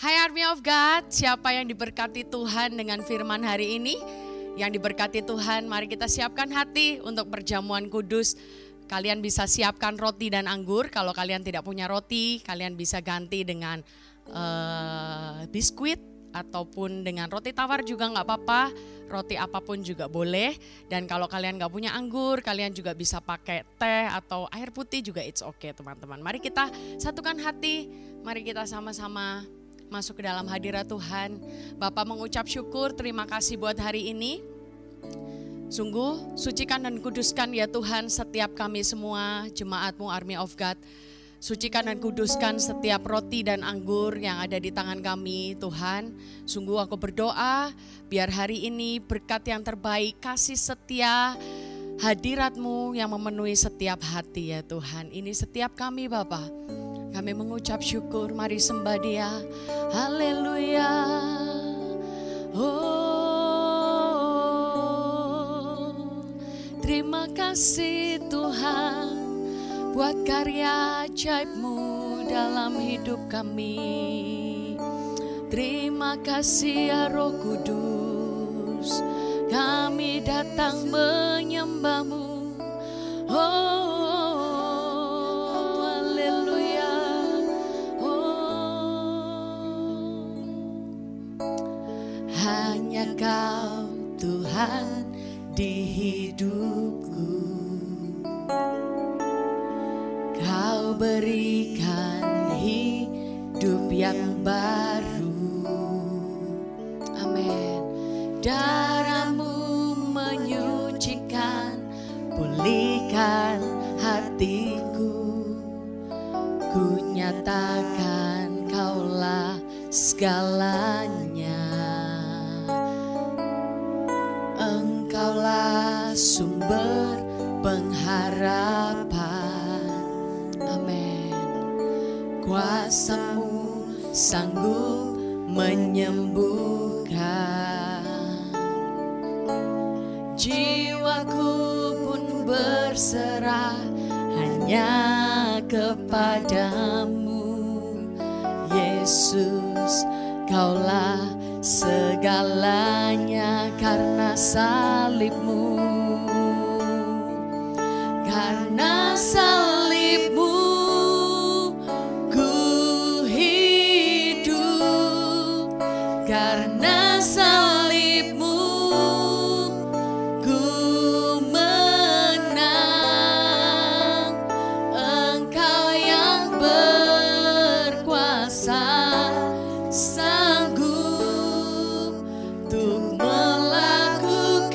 Hai Army of God, siapa yang diberkati Tuhan dengan firman hari ini? Yang diberkati Tuhan, mari kita siapkan hati untuk perjamuan kudus. Kalian bisa siapkan roti dan anggur. Kalau kalian tidak punya roti, kalian bisa ganti dengan biskuit ataupun dengan roti tawar juga nggak apa-apa, roti apapun juga boleh. Dan kalau kalian nggak punya anggur, kalian juga bisa pakai teh atau air putih juga it's okay teman-teman. Mari kita satukan hati, mari kita sama-sama masuk ke dalam hadirat Tuhan. Bapak mengucap syukur, terima kasih buat hari ini. Sungguh sucikan dan kuduskan ya Tuhan setiap kami semua, jemaat-Mu Army of God. Sucikan dan kuduskan setiap roti dan anggur yang ada di tangan kami Tuhan. Sungguh aku berdoa biar hari ini berkat yang terbaik, kasih setia, hadirat-Mu yang memenuhi setiap hati ya Tuhan. Ini setiap kami Bapa. Kami mengucap syukur, mari sembah Dia. Haleluya. Oh, terima kasih Tuhan buat karya ajaib-Mu dalam hidup kami. Terima kasih ya Roh Kudus, kami datang menyembah-Mu. Oh, haleluya. Oh, hanya Kau Tuhan di hidupku. Kau berikan hidup yang baru. Amin. Darah-Mu menyucikan, pulihkan hatiku. Ku nyatakan Kaulah segalanya. Engkaulah sumber pengharapan. Kuasa-Mu sanggup menyembuhkan. Jiwaku pun berserah hanya kepadamu. Yesus, Kaulah segalanya karena salib-Mu. Karena salib-Mu karena salib-Mu ku menang. Engkau yang berkuasa sanggup untuk melakukan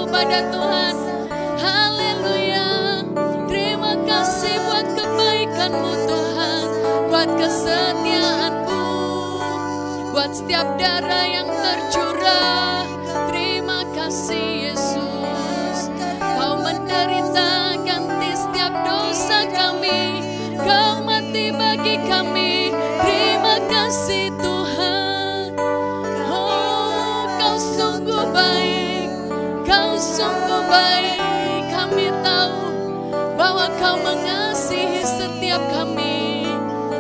pada Tuhan. Haleluya. Terima kasih buat kebaikan-Mu Tuhan, buat kesetiaan-Mu, buat setiap darah yang tercurah. Terima kasih Yesus. Kau menderita ganti setiap dosa kami, Kau mati bagi kami. Terima kasih Tuhan. Oh, Kau sungguh baik, Kau sungguh baik. Kami tahu bahwa Kau mengasihi setiap kami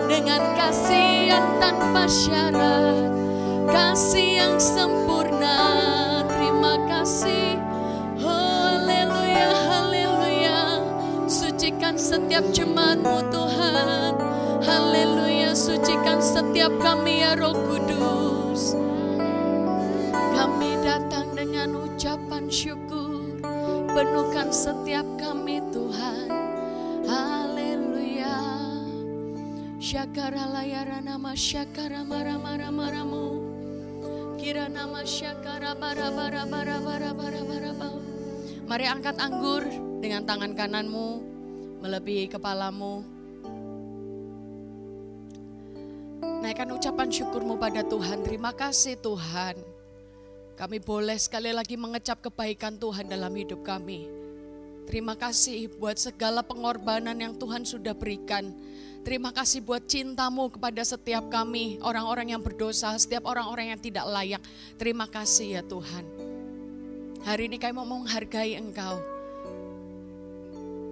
dengan kasih yang tanpa syarat, kasih yang sempurna. Terima kasih. Haleluya, haleluya. Sucikan setiap jemaat-Mu Tuhan. Haleluya, sucikan setiap kami ya Roh Kudus. Kami datang dengan ucapan syukur, penuhkan setiap kami Tuhan. Haleluya. Syakara layara nama syakara mara-mara-maramu. Kira nama syakara bara-bara-bara-bara-bara-bara. Mari angkat anggur dengan tangan kananmu melebihi kepalamu. Naikkan ucapan syukurmu pada Tuhan. Terima kasih Tuhan. Kami boleh sekali lagi mengecap kebaikan Tuhan dalam hidup kami. Terima kasih buat segala pengorbanan yang Tuhan sudah berikan. Terima kasih buat cinta-Mu kepada setiap kami, orang-orang yang berdosa, setiap orang-orang yang tidak layak. Terima kasih ya Tuhan. Hari ini kami mau menghargai Engkau.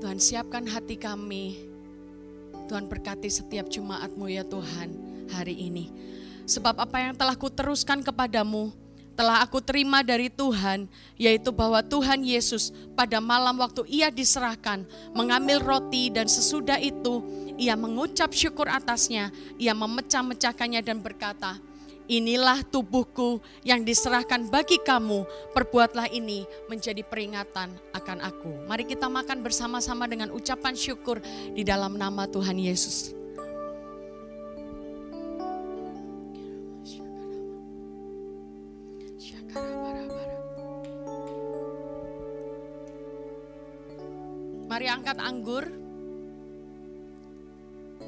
Tuhan, siapkan hati kami. Tuhan, berkati setiap jemaat-Mu ya Tuhan hari ini. Sebab apa yang telah kuteruskan kepadamu, telah aku terima dari Tuhan, yaitu bahwa Tuhan Yesus pada malam waktu Ia diserahkan, mengambil roti dan sesudah itu Ia mengucap syukur atasnya, Ia memecah-mecahkannya dan berkata, inilah tubuhku yang diserahkan bagi kamu, perbuatlah ini menjadi peringatan akan aku. Mari kita makan bersama-sama dengan ucapan syukur di dalam nama Tuhan Yesus. Mari angkat anggur.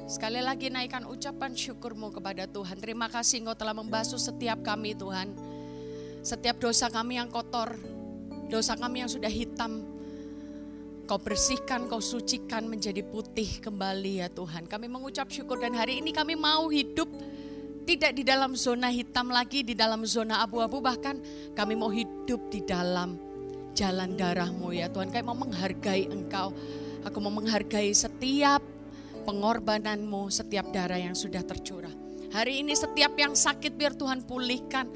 Sekali lagi naikkan ucapan syukurmu kepada Tuhan. Terima kasih Engkau telah membasuh setiap kami Tuhan. Setiap dosa kami yang kotor, dosa kami yang sudah hitam, Kau bersihkan, Kau sucikan menjadi putih kembali ya Tuhan. Kami mengucap syukur dan hari ini kami mau hidup tidak di dalam zona hitam lagi, di dalam zona abu-abu, bahkan kami mau hidup di dalam jalan darah-Mu ya Tuhan. Kami mau menghargai Engkau. Aku mau menghargai setiap pengorbanan-Mu, setiap darah yang sudah tercurah. Hari ini setiap yang sakit biar Tuhan pulihkan.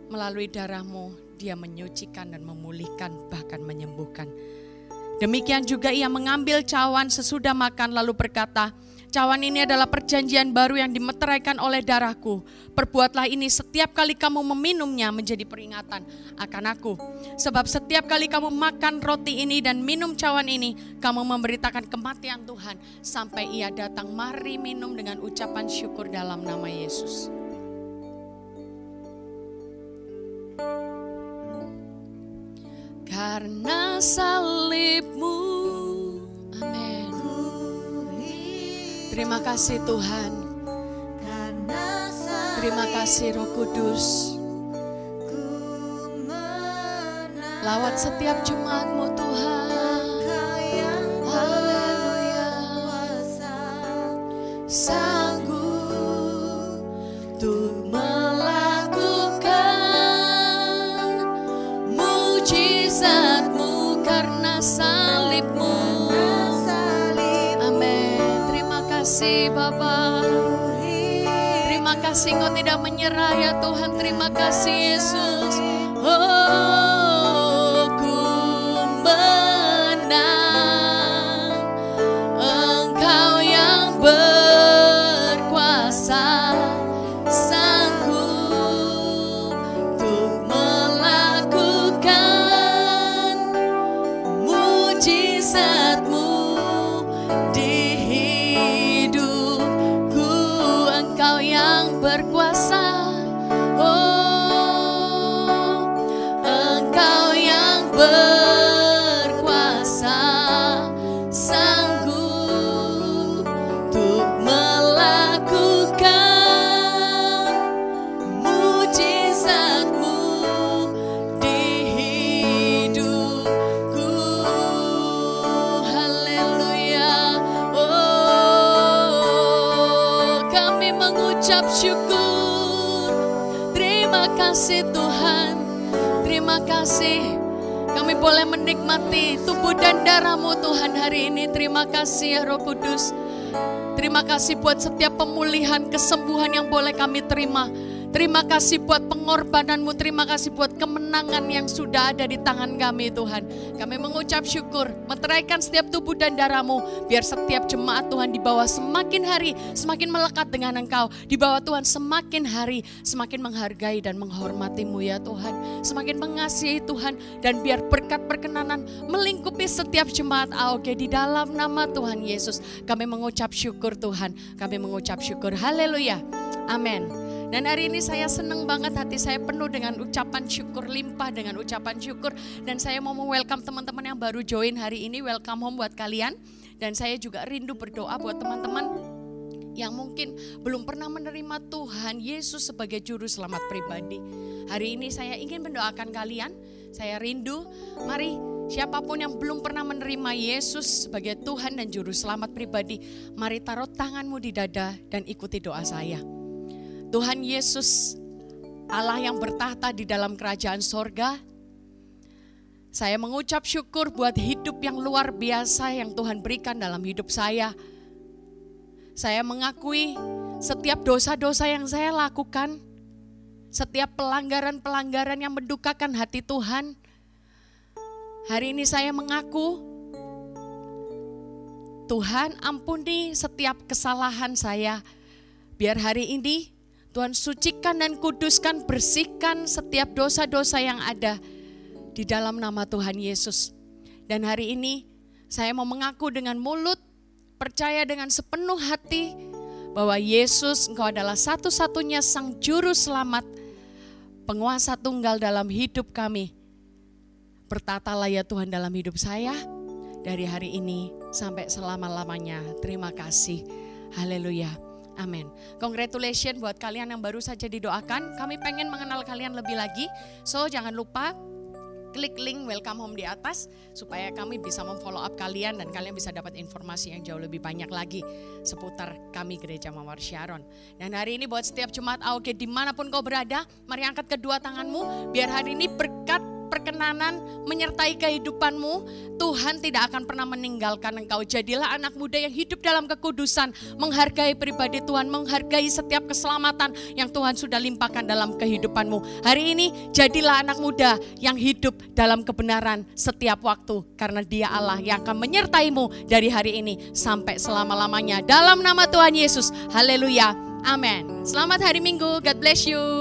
Melalui darah-Mu, Dia menyucikan dan memulihkan, bahkan menyembuhkan. Demikian juga Ia mengambil cawan sesudah makan lalu berkata, cawan ini adalah perjanjian baru yang dimeteraikan oleh darahku. Perbuatlah ini setiap kali kamu meminumnya menjadi peringatan akan aku. Sebab setiap kali kamu makan roti ini dan minum cawan ini, kamu memberitakan kematian Tuhan sampai Ia datang. Mari minum dengan ucapan syukur dalam nama Yesus. Karena salib-Mu, amin. Terima kasih Tuhan. Terima kasih Roh Kudus. Lawat setiap jemaat-Mu Tuhan. Haleluya. Sanggup untuk melakukan mujizat-Mu karena salib-Mu. Amin. Terima kasih Bapa. Terima kasih Engkau tidak menyerah ya Tuhan. Terima kasih Yesus. Oh, ku menang. Engkau yang berkuasa, sanggup untuk melakukan mujizat-Mu di hidupku. Engkau yang berkuasa, oh syukur. Terima kasih Tuhan, terima kasih. Kami boleh menikmati tubuh dan darah-Mu Tuhan hari ini. Terima kasih ya Roh Kudus. Terima kasih buat setiap pemulihan, kesembuhan yang boleh kami terima. Terima kasih buat pengorbanan-Mu, terima kasih buat kemenangan yang sudah ada di tangan kami Tuhan. Kami mengucap syukur, meteraikan setiap tubuh dan darah-Mu, biar setiap jemaat Tuhan di bawah semakin hari, semakin melekat dengan Engkau. Di bawah Tuhan semakin hari, semakin menghargai dan menghormati-Mu ya Tuhan. Semakin mengasihi Tuhan, dan biar berkat perkenanan melingkupi setiap jemaat AOG di dalam nama Tuhan Yesus. Kami mengucap syukur Tuhan, kami mengucap syukur. Haleluya, amin. Dan hari ini saya senang banget, hati saya penuh dengan ucapan syukur, limpah dengan ucapan syukur. Dan saya mau welcome teman-teman yang baru join hari ini, welcome home buat kalian. Dan saya juga rindu berdoa buat teman-teman yang mungkin belum pernah menerima Tuhan Yesus sebagai juru selamat pribadi. Hari ini saya ingin mendoakan kalian, saya rindu, mari siapapun yang belum pernah menerima Yesus sebagai Tuhan dan juru selamat pribadi, mari taruh tanganmu di dada dan ikuti doa saya. Tuhan Yesus, Allah yang bertahta di dalam kerajaan sorga, saya mengucap syukur buat hidup yang luar biasa yang Tuhan berikan dalam hidup saya. Saya mengakui setiap dosa-dosa yang saya lakukan, setiap pelanggaran-pelanggaran yang mendukakan hati Tuhan. Hari ini saya mengaku, Tuhan ampuni setiap kesalahan saya. Biar hari ini Tuhan sucikan dan kuduskan, bersihkan setiap dosa-dosa yang ada di dalam nama Tuhan Yesus. Dan hari ini saya mau mengaku dengan mulut, percaya dengan sepenuh hati bahwa Yesus, Engkau adalah satu-satunya Sang Juru Selamat, penguasa tunggal dalam hidup kami. Bertatalah ya Tuhan dalam hidup saya dari hari ini sampai selama-lamanya. Terima kasih. Haleluya. Amin. Congratulations buat kalian yang baru saja didoakan. Kami pengen mengenal kalian lebih lagi. So jangan lupa klik link welcome home di atas supaya kami bisa memfollow up kalian dan kalian bisa dapat informasi yang jauh lebih banyak lagi seputar kami Gereja Mawar Sharon. Dan hari ini buat setiap jemaat AOG dimanapun kau berada, mari angkat kedua tanganmu biar hari ini berkat perkenanan menyertai kehidupanmu. Tuhan tidak akan pernah meninggalkan engkau. Jadilah anak muda yang hidup dalam kekudusan, menghargai pribadi Tuhan, menghargai setiap keselamatan yang Tuhan sudah limpahkan dalam kehidupanmu. Hari ini jadilah anak muda yang hidup dalam kebenaran setiap waktu, karena Dia Allah yang akan menyertaimu dari hari ini sampai selama-lamanya. Dalam nama Tuhan Yesus, haleluya, amin. Selamat hari Minggu, God bless you.